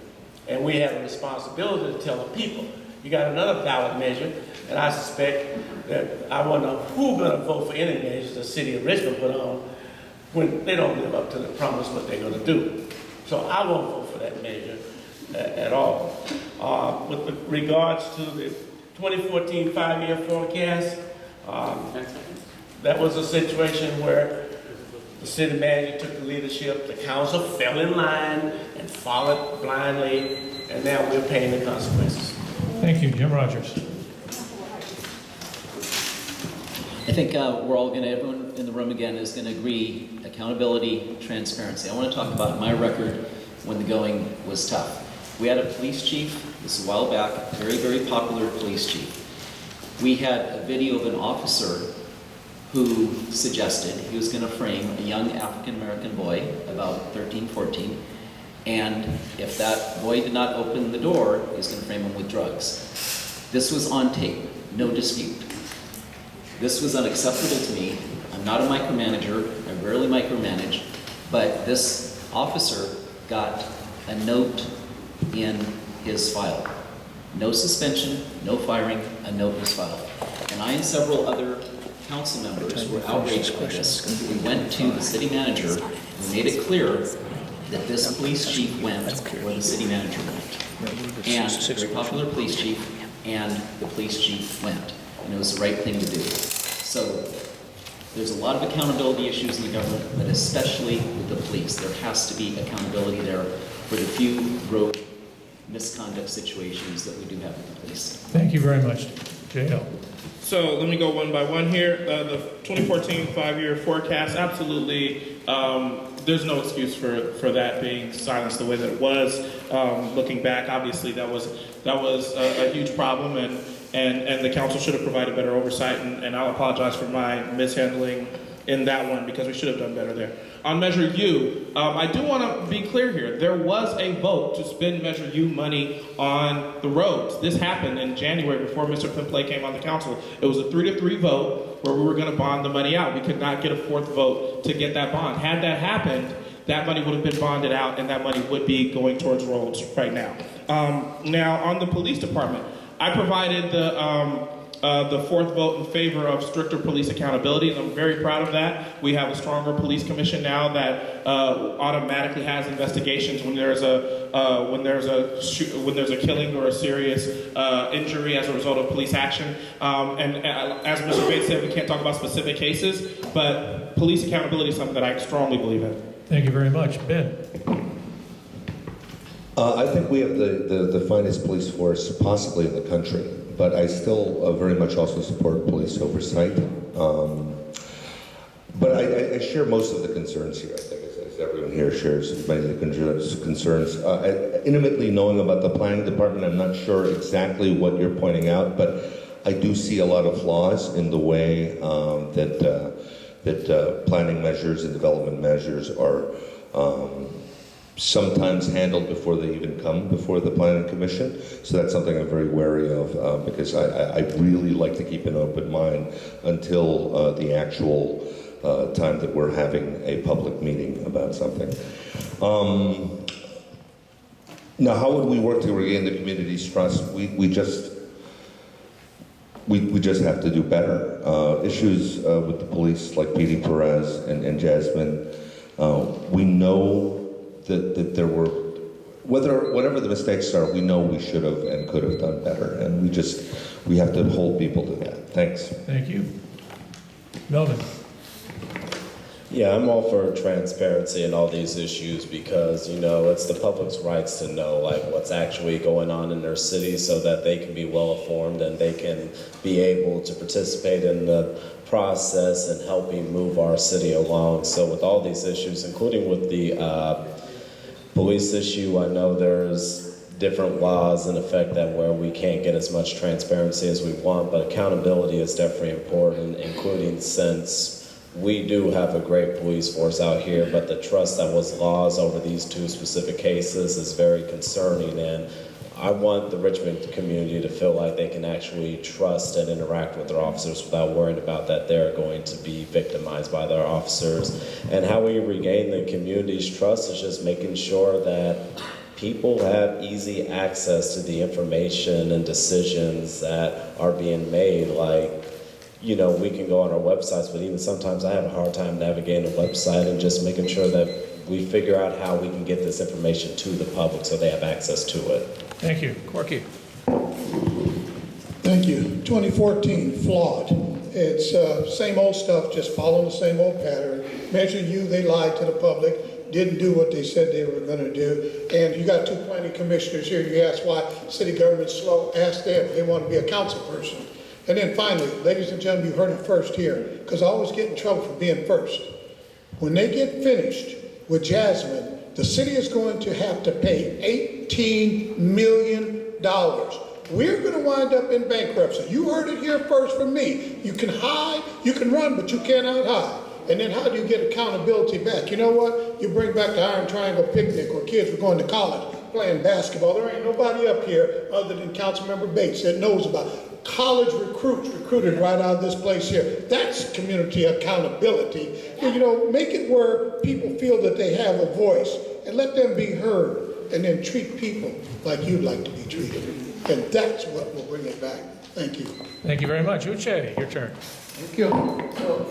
And we have a responsibility to tell the people. You got another ballot measure, and I suspect that I wonder who's going to vote for any measures the city of Richmond put on when they don't live up to the promise what they're going to do. So I won't vote for that measure at all. With regards to the 2014 five-year forecast, that was a situation where the city manager took the leadership, the council fell in line and followed blindly, and now we're paying the consequences. Thank you, Jim Rogers. I think everyone in the room again is going to agree, accountability, transparency. I want to talk about my record when the going was tough. We had a police chief, this is a while back, very, very popular police chief. We had a video of an officer who suggested he was going to frame a young African-American boy, about 13, 14, and if that boy did not open the door, he was going to frame him with drugs. This was on tape, no dispute. This was unacceptable to me. I'm not a micromanager, I rarely micromanage, but this officer got a note in his file. No suspension, no firing, a note in his file. And I and several other council members were outraged by this. We went to the city manager, we made it clear that this police chief went where the city manager went. And a very popular police chief, and the police chief went. And it was the right thing to do. So there's a lot of accountability issues in the government, but especially with the police. There has to be accountability there for the few rogue misconduct situations that we do have with the police. Thank you very much, J.L. So let me go one by one here. The 2014 five-year forecast, absolutely, there's no excuse for that being silenced the way that it was. Looking back, obviously that was a huge problem, and the council should have provided better oversight, and I'll apologize for my mishandling in that one because we should have done better there. On Measure U, I do want to be clear here. There was a vote to spend Measure U money on the roads. This happened in January before Mr. Pimplay came on the council. It was a 3-3 vote where we were going to bond the money out. We could not get a fourth vote to get that bond. Had that happened, that money would have been bonded out, and that money would be going towards roads right now. Now, on the police department, I provided the fourth vote in favor of stricter police accountability, and I'm very proud of that. We have a stronger police commission now that automatically has investigations when there's a killing or a serious injury as a result of police action. And as Mr. Bates said, we can't talk about specific cases, but police accountability is something that I strongly believe in. Thank you very much. Ben? I think we have the finest police force possibly in the country, but I still very much also support police oversight. But I share most of the concerns here, I think, as everyone here shares many of the concerns. Intimately knowing about the planning department, I'm not sure exactly what you're pointing out, but I do see a lot of flaws in the way that planning measures and development measures are sometimes handled before they even come before the Planning Commission. So that's something I'm very wary of because I really like to keep an open mind until the actual time that we're having a public meeting about something. Now, how would we work to regain the community's trust? We just have to do better. Issues with the police, like PD Perez and Jasmine, we know that there were, whatever the mistakes are, we know we should have and could have done better, and we have to hold people to that. Thanks. Thank you. Melvin? Yeah, I'm all for transparency in all these issues because, you know, it's the public's rights to know like what's actually going on in their city so that they can be well informed and they can be able to participate in the process and helping move our city along. So with all these issues, including with the police issue, I know there's different laws in effect that where we can't get as much transparency as we want, but accountability is definitely important, including since we do have a great police force out here, but the trust that was lost over these two specific cases is very concerning, and I want the Richmond community to feel like they can actually trust and interact with their officers without worrying about that they're going to be victimized by their officers. And how we regain the community's trust is just making sure that people have easy access to the information and decisions that are being made. Like, you know, we can go on our websites, but even sometimes I have a hard time navigating a website and just making sure that we figure out how we can get this information to the public so they have access to it. Thank you. Corky? Thank you. 2014, flawed. It's same old stuff, just following the same old pattern. Measure U, they lied to the public, didn't do what they said they were going to do. And you got two planning commissioners here. You ask why city government's slow. Ask them. They want to be a council person. And then finally, ladies and gentlemen, you heard it first here, because I always get in trouble for being first. When they get finished with Jasmine, the city is going to have to pay $18 million. We're going to wind up in bankruptcy. You heard it here first from me. You can hide, you can run, but you cannot hide. And then how do you get accountability back? You know what? You bring back the Iron Triangle picnic where kids were going to college playing basketball. There ain't nobody up here other than Councilmember Bates that knows about it. College recruits recruited right out of this place here. That's community accountability. And, you know, make it where people feel that they have a voice and let them be heard, and then treat people like you'd like to be treated. And that's what will bring it back. Thank you. Thank you very much. Uche, your turn. Thank you. So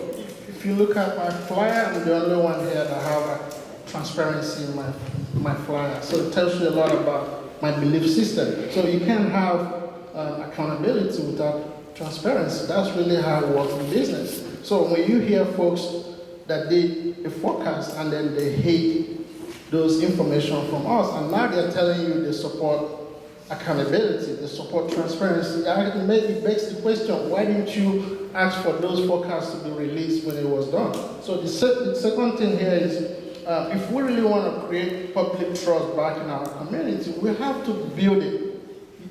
if you look at my flyer, I'm the only one here that have transparency in my flyer. So it tells you a lot about my belief system. So you can't have accountability without transparency. That's really how it works in business. So when you hear folks that did a forecast and then they hate those information from us, and now they're telling you they support accountability, they support transparency, it begs the question, why didn't you ask for those forecasts to be released when it was done? So the second thing here is, if we really want to create public trust back in our community, we have to build it.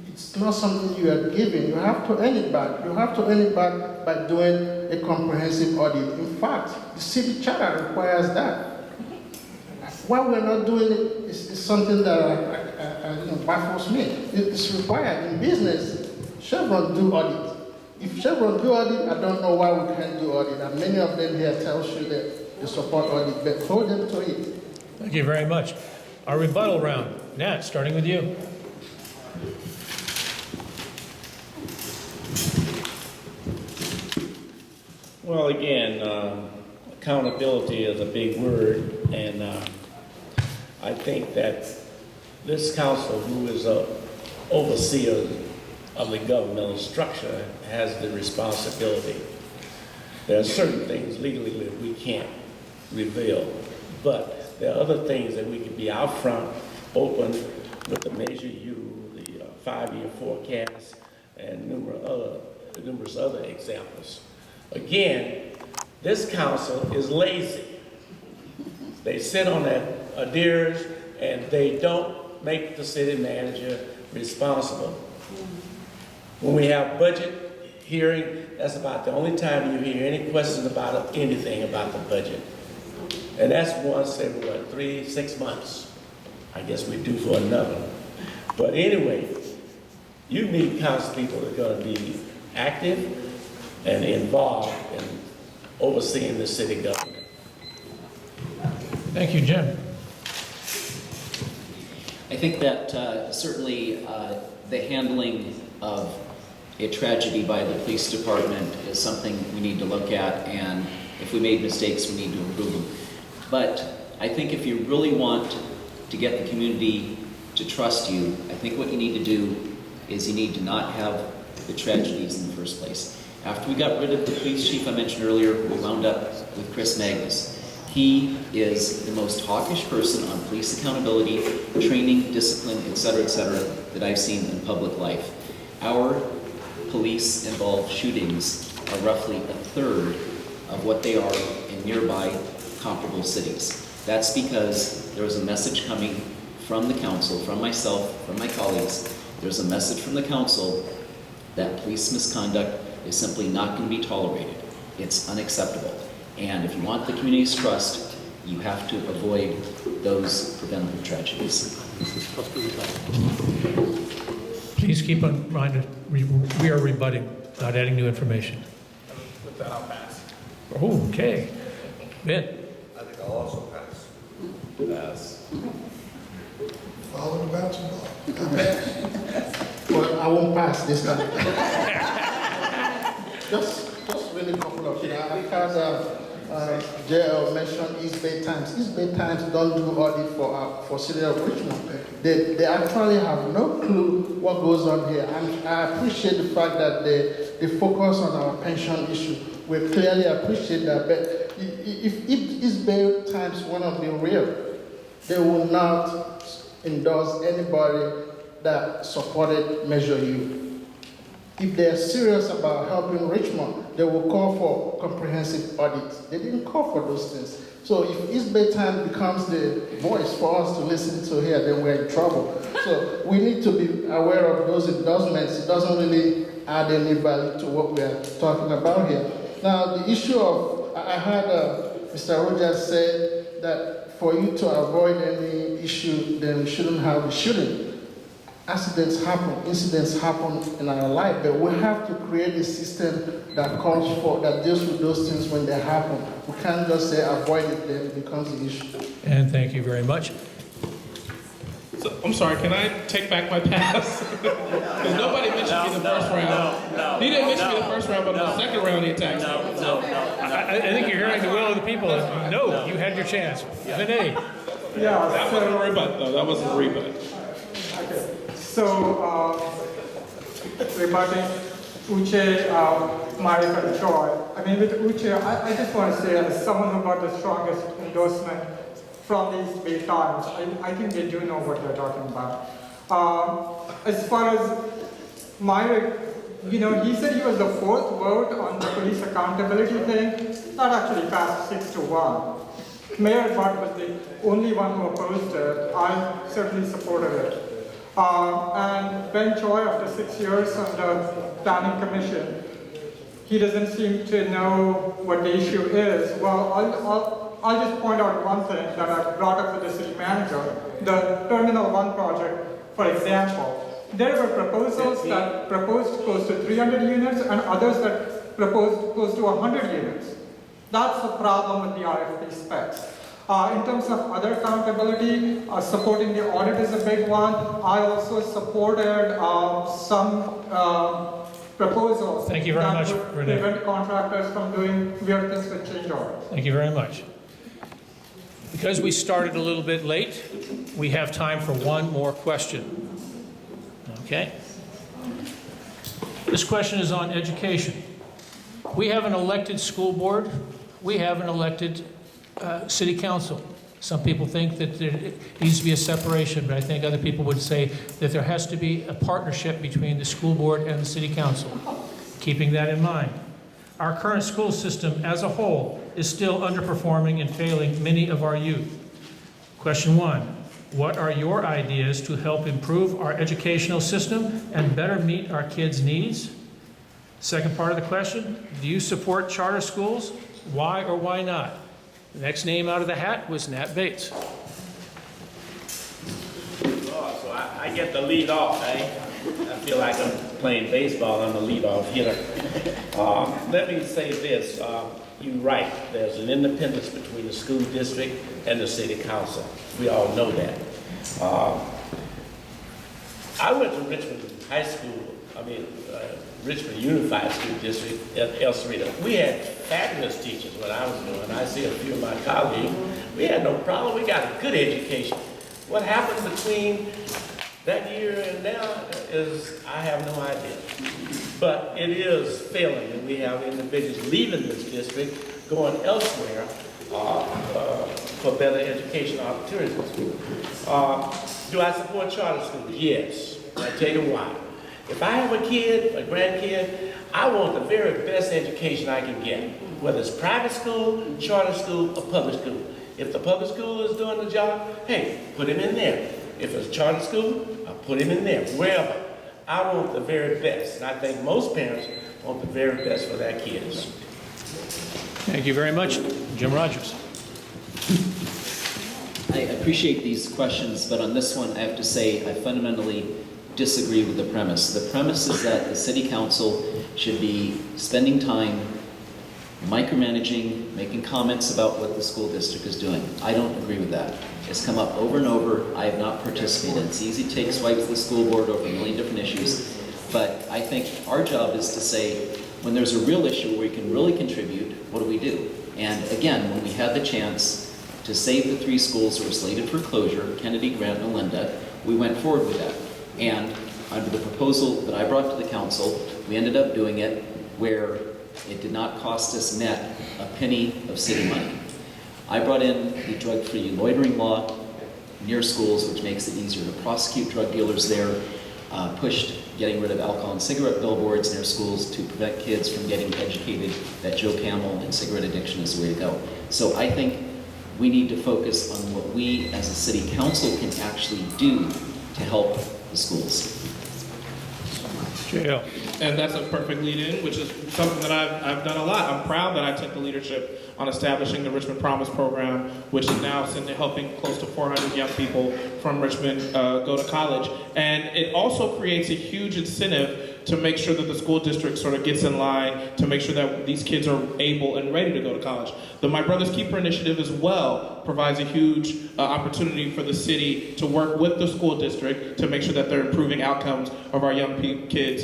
It's not something you are giving. You have to earn it back. You have to earn it back by doing a comprehensive audit. In fact, the city charter requires that. Why we're not doing it is something that baffles me. It's required in business. Chevron do audit. If Chevron do audit, I don't know why we can't do audit. And many of them here tells you that they support audit, but hold them to it. Thank you very much. Our rebuttal round. Nat, starting with you. Well, again, accountability is a big word, and I think that this council, who is a overseer of the governmental structure, has the responsibility. There are certain things legally that we can't reveal, but there are other things that we can be out front, open with the Measure U, the 5-year forecast, and numerous other examples. Again, this council is lazy. They sit on their ideas and they don't make the city manager responsible. When we have budget hearing, that's about the only time you hear any questions about anything about the budget. And that's once every, 3-6 months. I guess we do for another. But anyway, you need council people that are going to be active and involved in overseeing the city government. Thank you, Jim. I think that certainly the handling of a tragedy by the police department is something we need to look at, and if we made mistakes, we need to improve them. But I think if you really want to get the community to trust you, I think what you need to do is you need to not have the tragedies in the first place. After we got rid of the police chief I mentioned earlier, we wound up with Chris Magnus. He is the most hawkish person on police accountability, training, discipline, et cetera, that I've seen in public life. Our police-involved shootings are roughly 1/3 of what they are in nearby comparable cities. That's because there was a message coming from the council, from myself, from my colleagues. There's a message from the council that police misconduct is simply not going to be tolerated. It's unacceptable. And if you want the community's trust, you have to avoid those preventable tragedies. Please keep in mind that we are rebutting, not adding new information. With that, I'll pass. Okay. Ben? I think I'll also pass. Pass. Follow the bouncing ball. Well, I won't pass this time. just really a couple of things. I've heard JL mention East Bay Times. East Bay Times don't do audit for City of Richmond. They actually have no clue what goes on here. I appreciate the fact that they focus on our pension issue. We clearly appreciate that. But if East Bay Times want to be real, they will not endorse anybody that supported Measure U. If they're serious about helping Richmond, they will call for comprehensive audits. They didn't call for those things. So if East Bay Times becomes the voice for us to listen to here, then we're in trouble. So we need to be aware of those endorsements. It doesn't really add any value to what we're talking about here. Now, the issue of, I heard Mr. Rogers say that for you to avoid any issue, then we shouldn't have a shooting. Accidents happen, incidents happen in our life, but we have to create a system that that deals with those things when they happen. We can't just say avoid it, then it becomes an issue. And thank you very much. So, I'm sorry, can I take back my pass? Because nobody mentioned me the first round. He didn't mention me the first round, but in the second round he attacked me. I think you're hearing the will of the people. No, you had your chance. Vinay. Yeah, That wasn't a rebut, though. That wasn't a rebut. Okay. So, rebutting Uche, Marek, and Troy. I mean, with Uche, I just want to say, as someone who got the strongest endorsement from the East Bay Times, I think they do know what they're talking about. As far as Marek, you know, he said he was the 4th vote on the police accountability thing. That actually passed 6-1. Mayor Butt was the only one who opposed it. I certainly supported it. And Ben Choi, after 6 years on the planning commission, he doesn't seem to know what the issue is. Well, I'll just point out one thing that I've brought up with the city manager. The Terminal 1 project, for example. There were proposals that proposed close to 300 units and others that proposed close to 100 units. That's the problem with the RFP specs. In terms of other accountability, supporting the audit is a big one. I also supported some proposals. Thank you very much, that would Renee. prevent contractors from doing weird things with change orders. Thank you very much. Because we started a little bit late, we have time for one more question. Okay? This question is on education. We have an elected school board. We have an elected city council. Some people think that there needs to be a separation, but I think other people would say that there has to be a partnership between the school board and the city council. Keeping that in mind, our current school system as a whole is still underperforming and failing many of our youth. Question 1, what are your ideas to help improve our educational system and better meet our kids' needs? Second part of the question, do you support charter schools? Why or why not? The next name out of the hat was Nat Bates. Oh, so I get the lead off, eh? I feel like I'm playing baseball. I'm a leadoff hitter. Let me say this. You're right. There's an independence between the school district and the city council. We all know that. I went to Richmond High School, Richmond Unified School District at El Cerrito. We had fabulous teachers when I was doing. I see a few of my colleagues. We had no problem. We got a good education. What happened between that year and now is, I have no idea. But it is failing, and we have individuals leaving this district, going elsewhere for better education opportunities. Do I support charter schools? Yes. I'll tell you why. If I have a kid, a grandkid, I want the very best education I can get, whether it's private school, charter school, or public school. If the public school is doing the job, hey, put him in there. If it's charter school, I'll put him in there, wherever. I want the very best, and I think most parents want the very best for their kids. Thank you very much. Jim Rogers. I appreciate these questions, but on this one, I have to say I fundamentally disagree with the premise. The premise is that the city council should be spending time micromanaging, making comments about what the school district is doing. I don't agree with that. It's come up over and over. I have not participated. It's easy to take swipes at the school board over a million different issues, but I think our job is to say, when there's a real issue where we can really contribute, what do we do? And again, when we had the chance to save the 3 schools that were slated for closure, Kennedy, Grant, and Olinda, we went forward with that. And under the proposal that I brought to the council, we ended up doing it where it did not cost us net a penny of city money. I brought in the drug-free loitering law near schools, which makes it easier to prosecute drug dealers there, pushed getting rid of alcohol and cigarette billboards near schools to prevent kids from getting educated that Joe Camel and cigarette addiction is the way to go. So I think we need to focus on what we as a city council can actually do to help the schools. JL. And that's a perfect lead-in, which is something that I've done a lot. I'm proud that I took the leadership on establishing the Richmond Promise program, which is now helping close to 400 young people from Richmond go to college. And it also creates a huge incentive to make sure that the school district sort of gets in line to make sure that these kids are able and ready to go to college. The My Brother's Keeper initiative as well provides a huge opportunity for the city to work with the school district to make sure that they're improving outcomes of our young kids,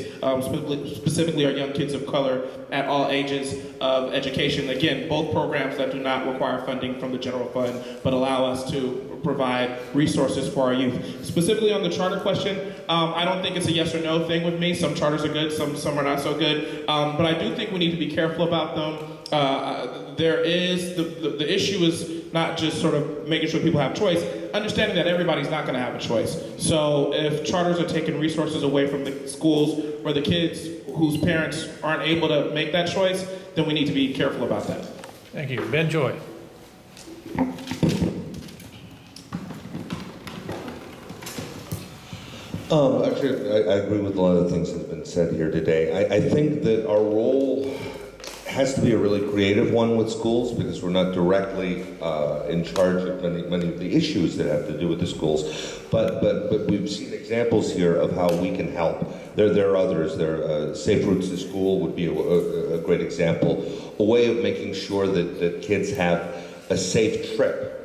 specifically our young kids of color at all ages of education. Again, both programs that do not require funding from the general fund, but allow us to provide resources for our youth. Specifically on the charter question, I don't think it's a yes or no thing with me. Some charters are good, some are not so good, but I do think we need to be careful about them. The issue is not just sort of making sure people have choice, understanding that everybody's not going to have a choice. So if charters are taking resources away from the schools or the kids whose parents aren't able to make that choice, then we need to be careful about that. Thank you. Ben Joy. Actually, I agree with a lot of the things that have been said here today. I think that our role has to be a really creative one with schools because we're not directly in charge of many of the issues that have to do with the schools. But we've seen examples here of how we can help. There are others. Safe Routes to School would be a great example. A way of making sure that kids have a safe trip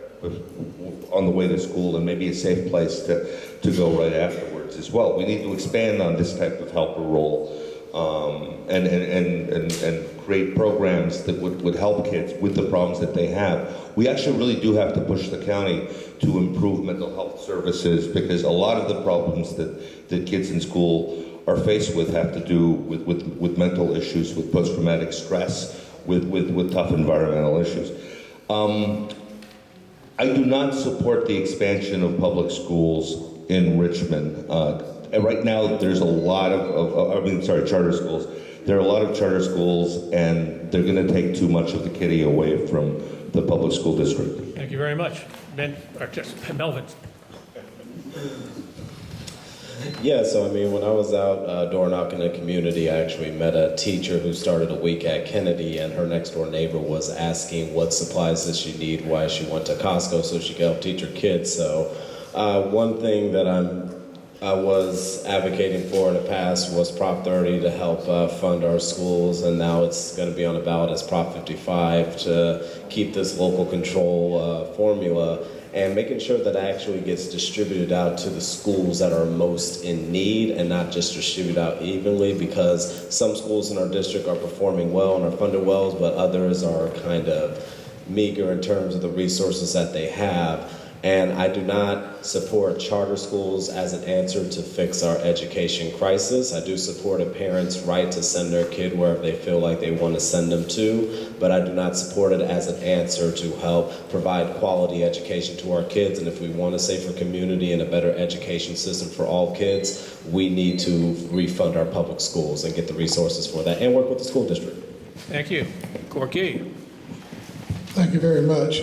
on the way to school and maybe a safe place to go right afterwards as well. We need to expand on this type of helper role and create programs that would help kids with the problems that they have. We actually really do have to push the county to improve mental health services, because a lot of the problems that kids in school are faced with have to do with mental issues, with post-traumatic stress, with tough environmental issues. I do not support the expansion of public schools in Richmond. And right now, there's a lot charter schools. There are a lot of charter schools, and they're going to take too much of the kitty away from the public school district. Thank you very much. Melvin. Yeah, so I mean, when I was out door knocking in the community, I actually met a teacher who started a week at Kennedy, and her next door neighbor was asking what supplies does she need, why she went to Costco so she could help teach her kids. So one thing that I was advocating for in the past was Prop 30 to help fund our schools, and now it's going to be on the ballot as Prop 55 to keep this local control formula, and making sure that it actually gets distributed out to the schools that are most in need and not just distributed out evenly, because some schools in our district are performing well and are funded well, but others are kind of meager in terms of the resources that they have. And I do not support charter schools as an answer to fix our education crisis. I do support a parent's right to send their kid wherever they feel like they want to send them to, but I do not support it as an answer to help provide quality education to our kids. And if we want a safer community and a better education system for all kids, we need to refund our public schools and get the resources for that and work with the school district. Thank you. Corky. Thank you very much.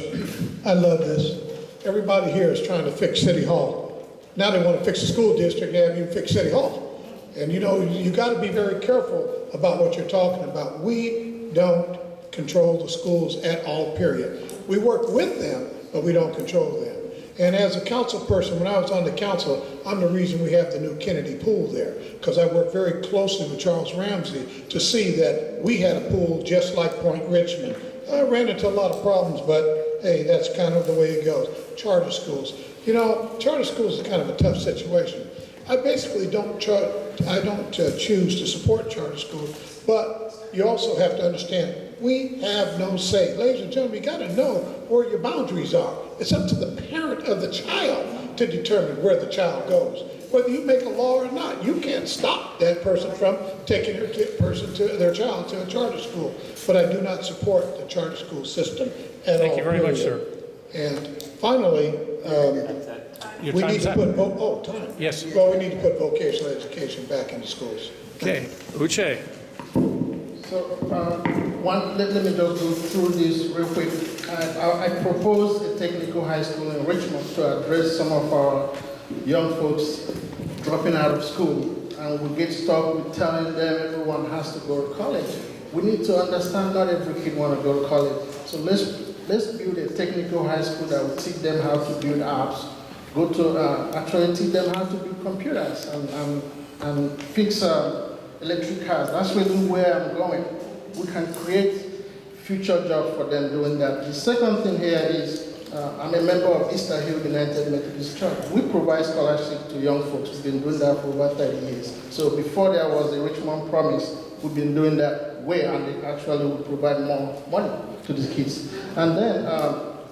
I love this. Everybody here is trying to fix City Hall. Now they want to fix the school district, they haven't even fixed City Hall. And you know, you got to be very careful about what you're talking about. We don't control the schools at all, period. We work with them, but we don't control them. And as a council person, when I was on the council, I'm the reason we have the new Kennedy pool there, because I worked very closely with Charles Ramsey to see that we had a pool just like Point Richmond. I ran into a lot of problems, but hey, that's kind of the way it goes. Charter schools. You know, charter schools is kind of a tough situation. I basically don't choose to support charter schools, but you also have to understand, we have no say. Ladies and gentlemen, you got to know where your boundaries are. It's up to the parent of the child to determine where the child goes. Whether you make a law or not, you can't stop that person from taking their child to a charter school. But I do not support the charter school system at all. Thank you very much, sir. And finally, we need to put, time. Yes. Well, we need to put vocational education back into schools. Okay. Uche. So, let me just go through this real quick. I propose a technical high school in Richmond to address some of our young folks dropping out of school, and we get stuck with telling them everyone has to go to college. We need to understand not every kid want to go to college. So let's build a technical high school that will teach them how to build apps, actually teach them how to build computers and fix electric cars. That's really where I'm going. We can create future jobs for them doing that. The second thing here is, I'm a member of Easter Hill United Methodist Church. We provide scholarship to young folks. We've been doing that for over 30 years. So before there was a Richmond Promise, we've been doing that way, and it actually would provide more money to the kids. And then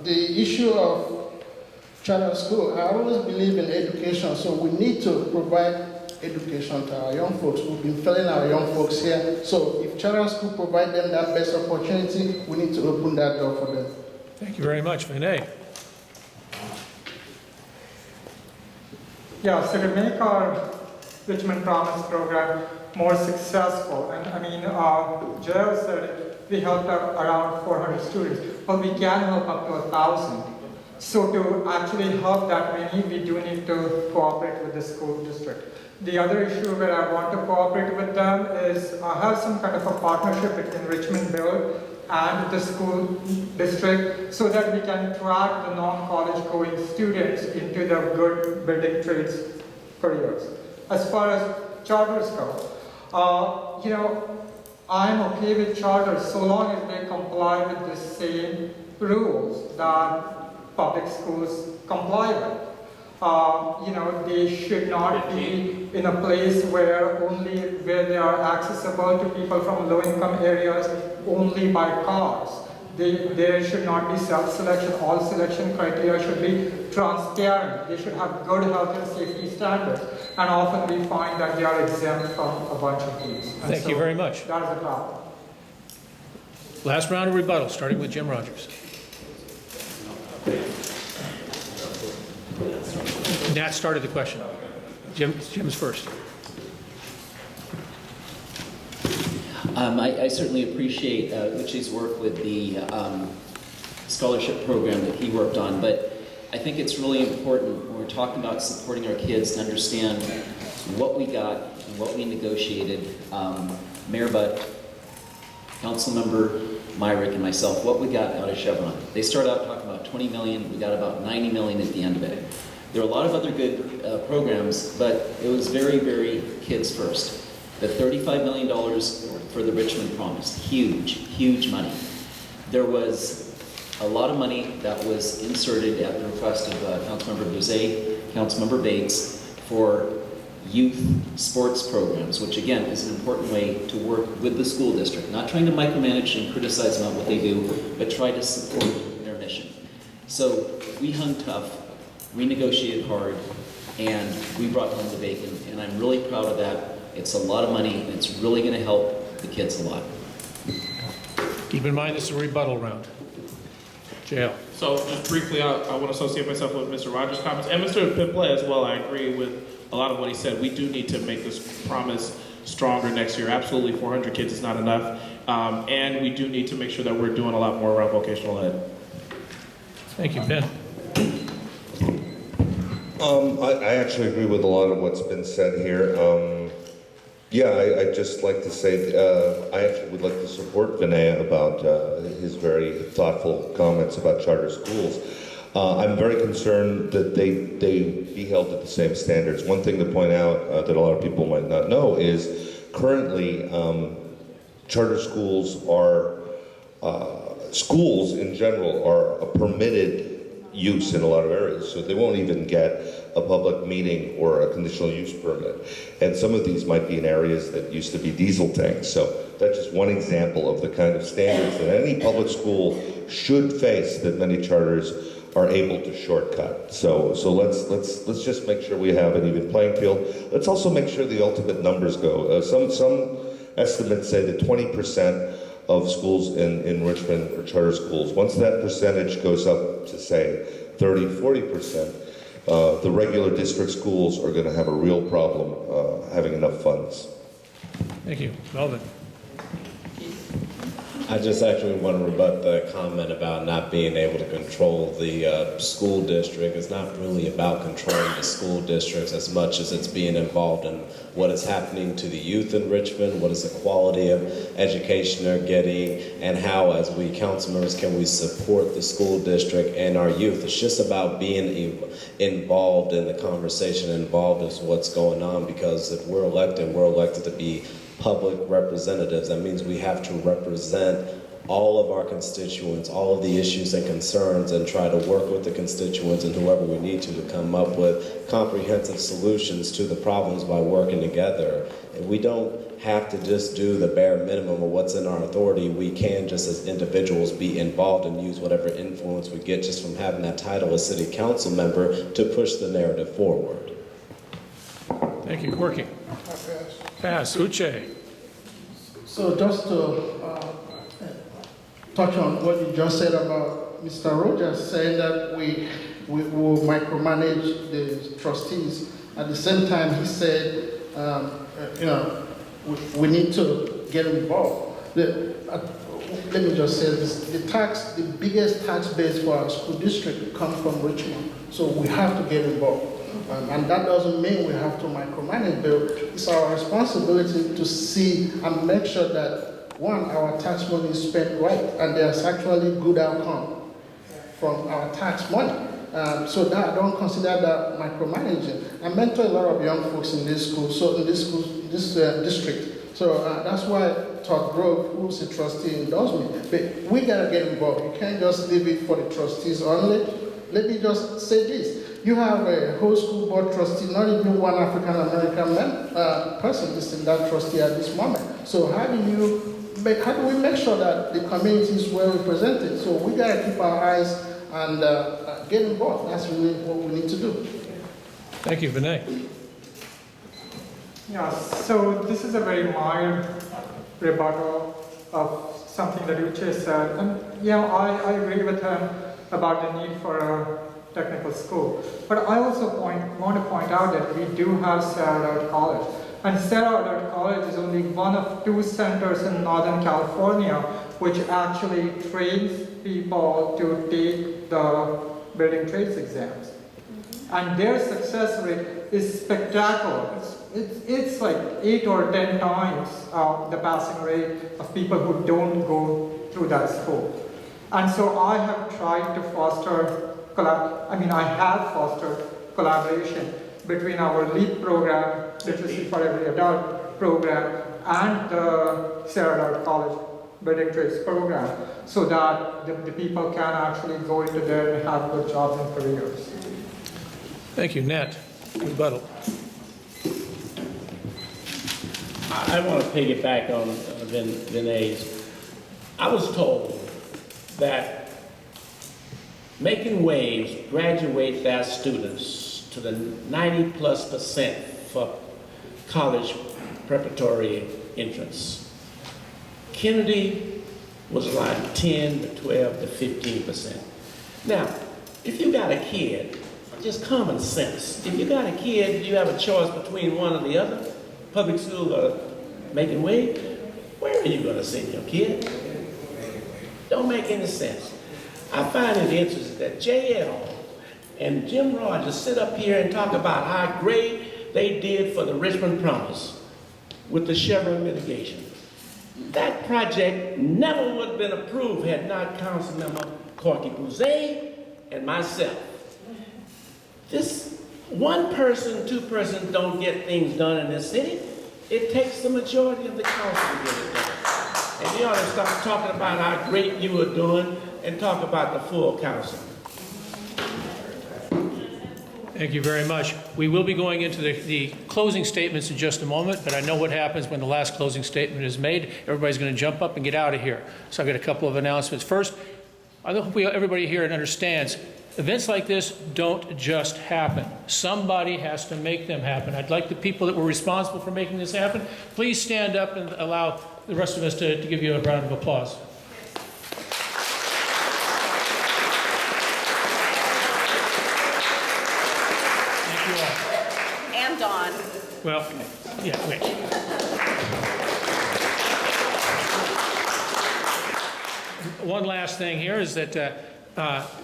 the issue of charter school, I always believe in education, so we need to provide education to our young folks. We've been failing our young folks here. So if charter school provide them that best opportunity, we need to open that door for them. Thank you very much, Vinay. Yeah, so to make our Richmond Promise program more successful, and I mean, Joel said we helped out around 400 students, but we can help up to 1,000. So to actually help that many, we do need to cooperate with the school district. The other issue where I want to cooperate with them is have some kind of a partnership between Richmond Build and the school district so that we can track the non-college going students into the good building trades careers. As far as charters go, you know, I'm okay with charters so long as they comply with the same rules that public schools comply with. they should not be in a place where they are accessible to people from low-income areas only by cars. There should not be self-selection. All selection criteria should be transparent. They should have good health and safety standards. And often we find that they are exempt from a bunch of these. And Thank you very much. That is a problem. Last round of rebuttal, starting with Jim Rogers. Nat started the question. Jim's first. I certainly appreciate Uche's work with the scholarship program that he worked on, but I think it's really important when we're talking about supporting our kids to understand what we got and what we negotiated. Mayor Butt, Councilmember Myrick, and myself, what we got out of Chevron. They started out talking about 20 million, we got about 90 million at the end of it. There are a lot of other good programs, but it was very, very kids first. The $35 million for the Richmond Promise, huge, huge money. There was a lot of money that was inserted at the request of Councilmember Bouzet, Councilmember Bates, for youth sports programs, which again is an important way to work with the school district. Not trying to micromanage and criticize them on what they do, but try to support their mission. So we hung tough, we negotiated hard, and we brought home the bacon, and I'm really proud of that. It's a lot of money, and it's really going to help the kids a lot. Keep in mind this is a rebuttal round. Jail. So just briefly, I want to associate myself with Mr. Rogers' comments and Mr. Pimple as well. I agree with a lot of what he said. We do need to make this promise stronger next year. Absolutely, 400 kids is not enough. And we do need to make sure that we're doing a lot more around vocational ed. Thank you, Ben. I actually agree with a lot of what's been said here. I'd just like to say I actually would like to support Vinay about his very thoughtful comments about charter schools. I'm very concerned that they be held at the same standards. One thing to point out that a lot of people might not know is currently charter schools are, schools in general are a permitted use in a lot of areas, so they won't even get a public meeting or a conditional use permit. And some of these might be in areas that used to be diesel tanks. So that's just one example of the kind of standards that any public school should face that many charters are able to shortcut. So let's just make sure we have an even playing field. Let's also make sure the ultimate numbers go. Some estimates say that 20% of schools in Richmond are charter schools. Once that percentage goes up to say 30, 40%, the regular district schools are going to have a real problem having enough funds. Thank you. Melvin. I just actually want to rebut the comment about not being able to control the school district. It's not really about controlling the school districts as much as it's being involved in what is happening to the youth in Richmond, what is the quality of education they're getting, and how, as we council members, can we support the school district and our youth. It's just about being involved in the conversation, involved in what's going on, because if we're elected to be public representatives. That means we have to represent all of our constituents, all of the issues and concerns, and try to work with the constituents and whoever we need to come up with comprehensive solutions to the problems by working together. And we don't have to just do the bare minimum of what's in our authority. We can, just as individuals, be involved and use whatever influence we get just from having that title as city council member to push the narrative forward. Thank you. Corky. Pass. Uche. So just to touch on what you just said about Mr. Rogers saying that we will micromanage the trustees. At the same time, he said, we need to get involved. Let me just say this: the biggest tax base for our school district comes from Richmond, so we have to get involved. And that doesn't mean we have to micromanage, but it's our responsibility to see and make sure that, one, our tax money is spent right, and there's actually good outcome from our tax money. So that I don't consider that micromanaging. I mentor a lot of young folks in this school, this district. So that's why Todd Grove, who's a trustee, endorsed me. But we gotta get involved. You can't just leave it for the trustees only. Let me just say this. You have a whole school board trustee, not even one African American person is in that trustee at this moment. So how do we make sure that the community is well represented? So we gotta keep our eyes and get involved. That's really what we need to do. Thank you, Vinay. Yeah, so this is a very mild rebuttal of something that Uche said. And I agree with him about the need for a technical school. But I also want to point out that we do have Cesar College. And Cesar College is only one of 2 centers in Northern California which actually trains people to take the building trades exams. And their success rate is spectacular. It's like 8 or 10 times the passing rate of people who don't go through that school. And so I have tried to foster I have fostered collaboration between our LEAP program, Literacy for Every Adult program, and the Cesar College Building Trades program, so that the people can actually go into there and have good jobs and careers. Thank you. Nat, rebuttal. I want to piggyback on Vinay's. I was told that Making Waves graduate their students to the 90+% for college preparatory entrance. Kennedy was like 10 to 12 to 15%. Now, if you got a kid, just common sense, if you got a kid, you have a choice between one or the other, public school or Making Way, where are you going to send your kid? Don't make any sense. I find it interesting that JL and Jim Rogers sit up here and talk about how great they did for the Richmond Promise with the Chevron mitigation. That project never would have been approved had not Councilmember Corky Bouzet and myself. This one person, 2 persons don't get things done in this city. It takes the majority of the council to get it done. And you ought to stop talking about how great you are doing and talk about the full council. Thank you very much. We will be going into the closing statements in just a moment, but I know what happens when the last closing statement is made. Everybody's going to jump up and get out of here. So I've got a couple of announcements. First, I hope everybody here understands, events like this don't just happen. Somebody has to make them happen. I'd like the people that were responsible for making this happen, please stand up and allow the rest of us to give you a round of applause. Thank you all. And Dawn. Well, yeah, wait. One last thing here is that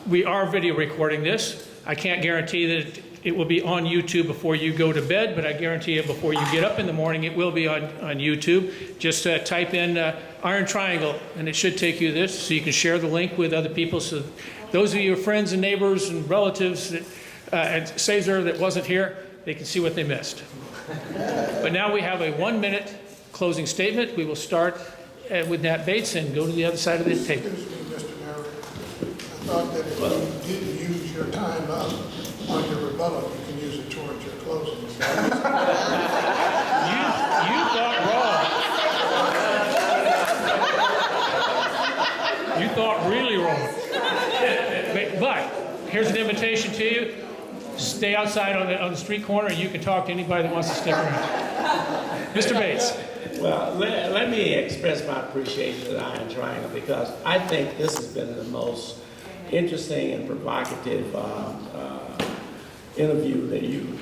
we are video recording this. I can't guarantee that it will be on YouTube before you go to bed, but I guarantee you before you get up in the morning, it will be on YouTube. Just type in Iron Triangle, and it should take you to this, so you can share the link with other people. So those of you friends and neighbors and relatives and Cesar that wasn't here, they can see what they missed. But now we have a 1-minute closing statement. We will start with Nat Bates and go to the other side of the table. Excuse me, Mr. Mayor. I thought that if you didn't use your time up on your rebuttal, you can use it towards your closing. You thought wrong. You thought really wrong. But here's an invitation to you. Stay outside on the street corner, and you can talk to anybody that wants to stick around. Mr. Bates. Well, let me express my appreciation to Iron Triangle, because I think this has been the most interesting and provocative interview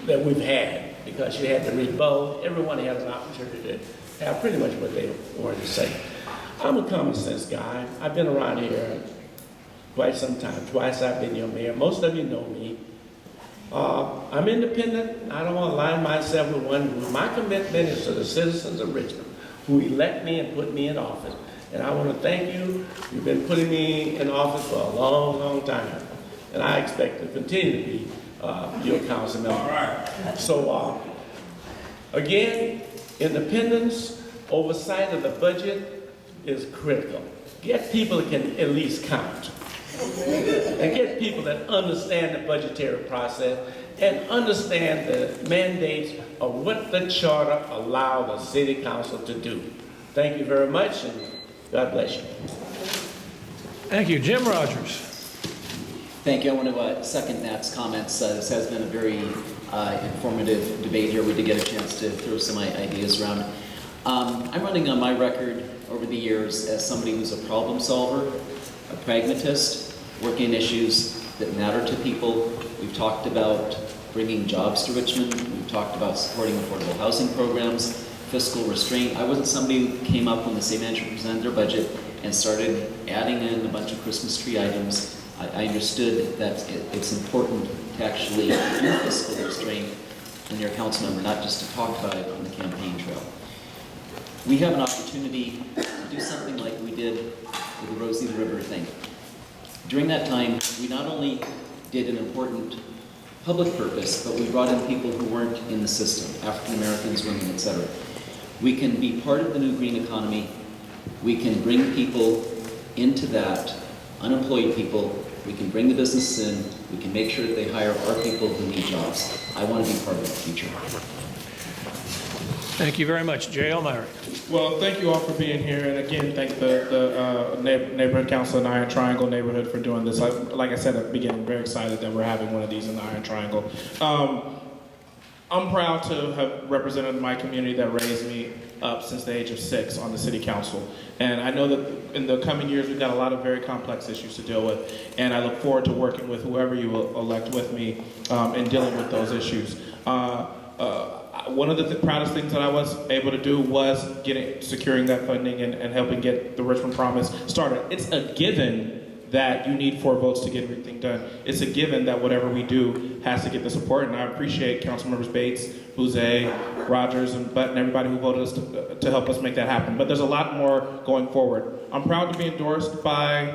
that we've had, because you had to read both. Everyone had an opportunity to have pretty much what they wanted to say. I'm a common sense guy. I've been around here quite some time. Twice I've been your mayor. Most of you know me. I'm independent. I don't want to align myself with one group. My commitment is to the citizens of Richmond who elect me and put me in office. And I want to thank you. You've been putting me in office for a long, long time. And I expect to continue to be your council member. All right. So, again, independence, oversight of the budget is critical. Get people that can at least count. And get people that understand the budgetary process and understand the mandates of what the charter allows the city council to do. Thank you very much, and God bless you. Thank you. Jim Rogers. Thank you. I want to second Nat's comments. This has been a very informative debate here. We did get a chance to throw some ideas around. I'm running on my record over the years as somebody who's a problem solver, a pragmatist, working issues that matter to people. We've talked about bringing jobs to Richmond. We've talked about supporting affordable housing programs, fiscal restraint. I wasn't somebody who came up when the city manager presented their budget and started adding in a bunch of Christmas tree items. I understood that it's important to actually do fiscal restraint when you're a council member, not just to talk about it on the campaign trail. We have an opportunity to do something like we did with the Rosie the River thing. During that time, we not only did an important public purpose, but we brought in people who weren't in the system, African Americans, women, etc. We can be part of the new green economy. We can bring people into that, unemployed people. We can bring the businesses in. We can make sure that they hire our people who need jobs. I want to be part of that future. Thank you very much. Jay Elmira. Well, thank you all for being here, and again, thank the Neighborhood Council in the Iron Triangle neighborhood for doing this. Like I said at the beginning, I'm very excited that we're having one of these in the Iron Triangle. I'm proud to have represented my community that raised me up since the age of 6 on the city council. And I know that in the coming years, we've got a lot of very complex issues to deal with. And I look forward to working with whoever you will elect with me in dealing with those issues. One of the proudest things that I was able to do was securing that funding and helping get the Richmond Promise started. It's a given that you need 4 votes to get everything done. It's a given that whatever we do has to get the support, and I appreciate Councilmembers Bates, Bouzet, Rogers, and Butt, and everybody who voted us to help us make that happen. But there's a lot more going forward. I'm proud to be endorsed by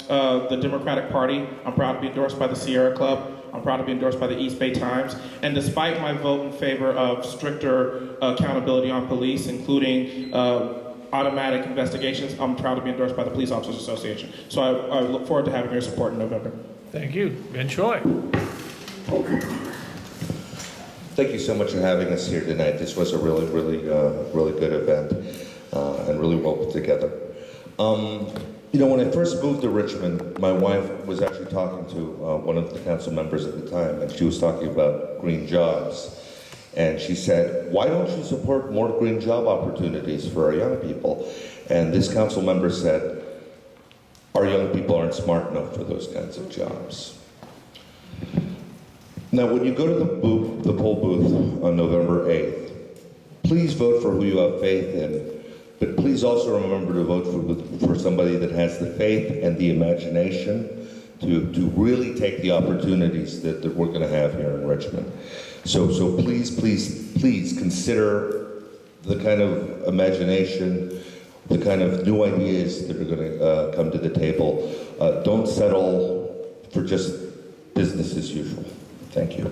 the Democratic Party. I'm proud to be endorsed by the Sierra Club. I'm proud to be endorsed by the East Bay Times. And despite my vote in favor of stricter accountability on police, including automatic investigations, I'm proud to be endorsed by the Police Officers Association. So I look forward to having your support in November. Thank you. Ben Choi. Thank you so much for having us here tonight. This was a really good event and really well put together. You know, when I first moved to Richmond, my wife was actually talking to one of the council members at the time, and she was talking about green jobs. And she said, why don't you support more green job opportunities for our young people? And this council member said, our young people aren't smart enough for those kinds of jobs. Now, when you go to the poll booth on November 8th, please vote for who you have faith in, but please also remember to vote for somebody that has the faith and the imagination to really take the opportunities that we're going to have here in Richmond. So please consider the kind of imagination, the kind of new ideas that are going to come to the table. Don't settle for just business as usual. Thank you.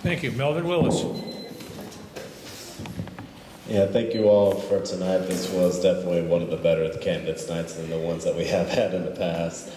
Thank you. Melvin Willis. Yeah, thank you all for tonight. This was definitely one of the better candidates nights than the ones that we have had in the past.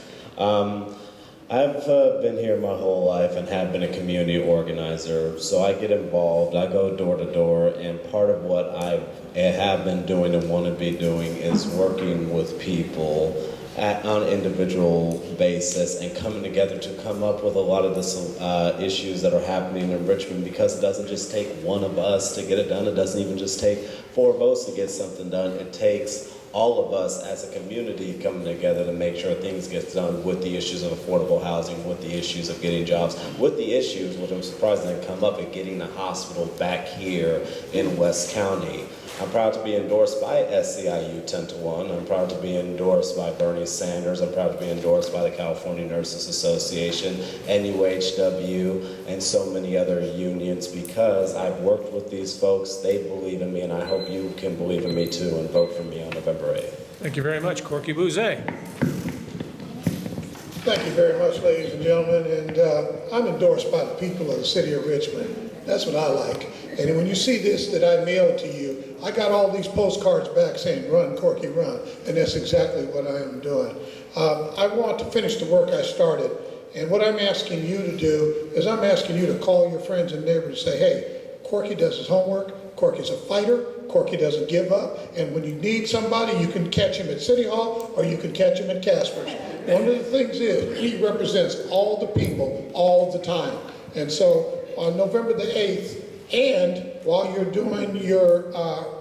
I've been here my whole life and have been a community organizer, so I get involved, I go door to door, and part of what I have been doing and want to be doing is working with people on an individual basis and coming together to come up with a lot of the issues that are happening in Richmond, because it doesn't just take one of us to get it done. It doesn't even just take 4 votes to get something done. It takes all of us as a community coming together to make sure things get done with the issues of affordable housing, with the issues of getting jobs, with the issues, which I'm surprised didn't come up, of getting the hospital back here in West County. I'm proud to be endorsed by SCIU 10-1. I'm proud to be endorsed by Bernie Sanders. I'm proud to be endorsed by the California Nurses Association, NUHW, and so many other unions, because I've worked with these folks. They believe in me, and I hope you can believe in me too and vote for me on November 8th. Thank you very much. Corky Bouzet. Thank you very much, ladies and gentlemen. And I'm endorsed by the people of the city of Richmond. That's what I like. And when you see this that I mailed to you, I got all these postcards back saying, run, Corky, run. And that's exactly what I am doing. I want to finish the work I started. And what I'm asking you to do is I'm asking you to call your friends and neighbors and say, hey, Corky does his homework, Corky's a fighter, Corky doesn't give up, and when you need somebody, you can catch him at City Hall or you can catch him at Casper's. One of the things is he represents all the people all the time. And so on November the 8th, and while you're doing your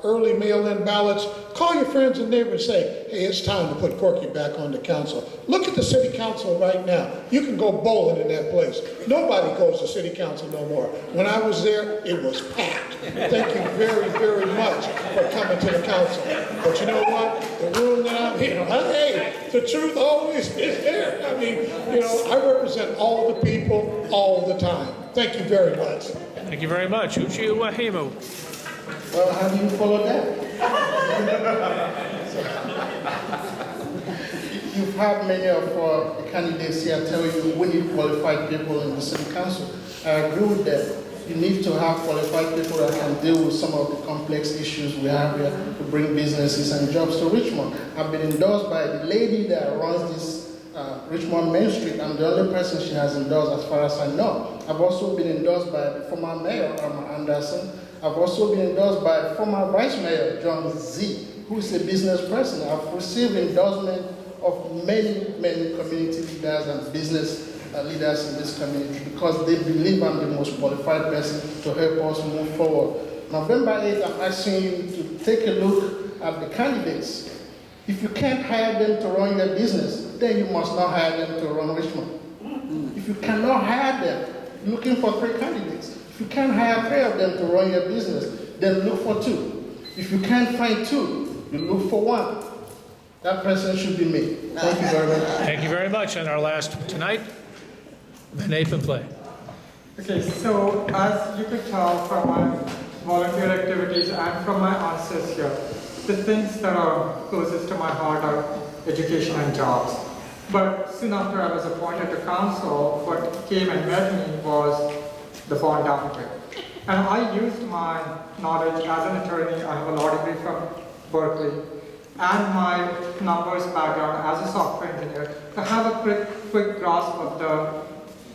early mail-in ballots, call your friends and neighbors and say, hey, it's time to put Corky back on the council. Look at the city council right now. You can go bowling in that place. Nobody goes to city council no more. When I was there, it was packed. Thank you very, very much for coming to the council. But you know what? The room that I'm in, hey, the truth always is there. I mean, you know, I represent all the people all the time. Thank you very much. Thank you very much. Uche Uwahimo. Well, how do you follow that? You've had many of the candidates here tell you we need qualified people in the city council. I agree with that. You need to have qualified people that can deal with some of the complex issues we have here to bring businesses and jobs to Richmond. I've been endorsed by the lady that runs this Richmond Main Street. I'm the only person she has endorsed as far as I know. I've also been endorsed by the former mayor, Anderson. I've also been endorsed by former vice mayor, John Z., who is a business person. I've received endorsement of many, many community leaders and business leaders in this community because they believe I'm the most qualified person to help us move forward. November 8th, I'm asking you to take a look at the candidates. If you can't hire them to run your business, then you must not hire them to run Richmond. If you cannot hire them, you're looking for 3 candidates. If you can't hire 3 of them to run your business, then look for 2. If you can't find 2, you look for 1. That person should be me. Thank you very much. Thank you very much. And our last tonight, Nathan Play. Okay, so as you could tell from my volunteer activities and from my answers here, the things that are closest to my heart are education and jobs. But soon after I was appointed to council, what came and met me was the bond downgrade. And I used my knowledge as an attorney, I have a law degree from Berkeley, and my numbers background as a software engineer to have a quick grasp of the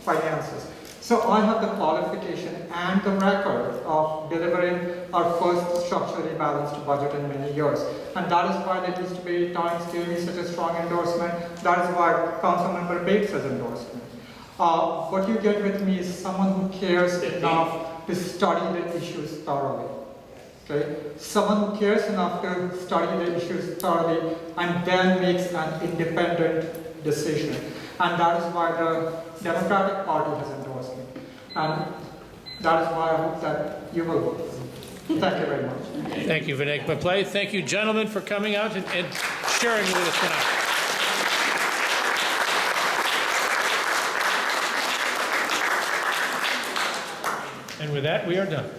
finances. So I have the qualification and the record of delivering our first structurally balanced budget in many years. And that is why there used to be times gave me such a strong endorsement. That is why Councilmember Bates has endorsement. What you get with me is someone who cares enough to study the issues thoroughly. Okay? Someone who cares enough to study the issues thoroughly and then makes an independent decision. And that is why the Democratic Party has endorsed me. And that is why I hope that you will vote. Thank you very much. Thank you, Vinay Maplay. Thank you, gentlemen, for coming out and sharing with us tonight. And with that, we are done.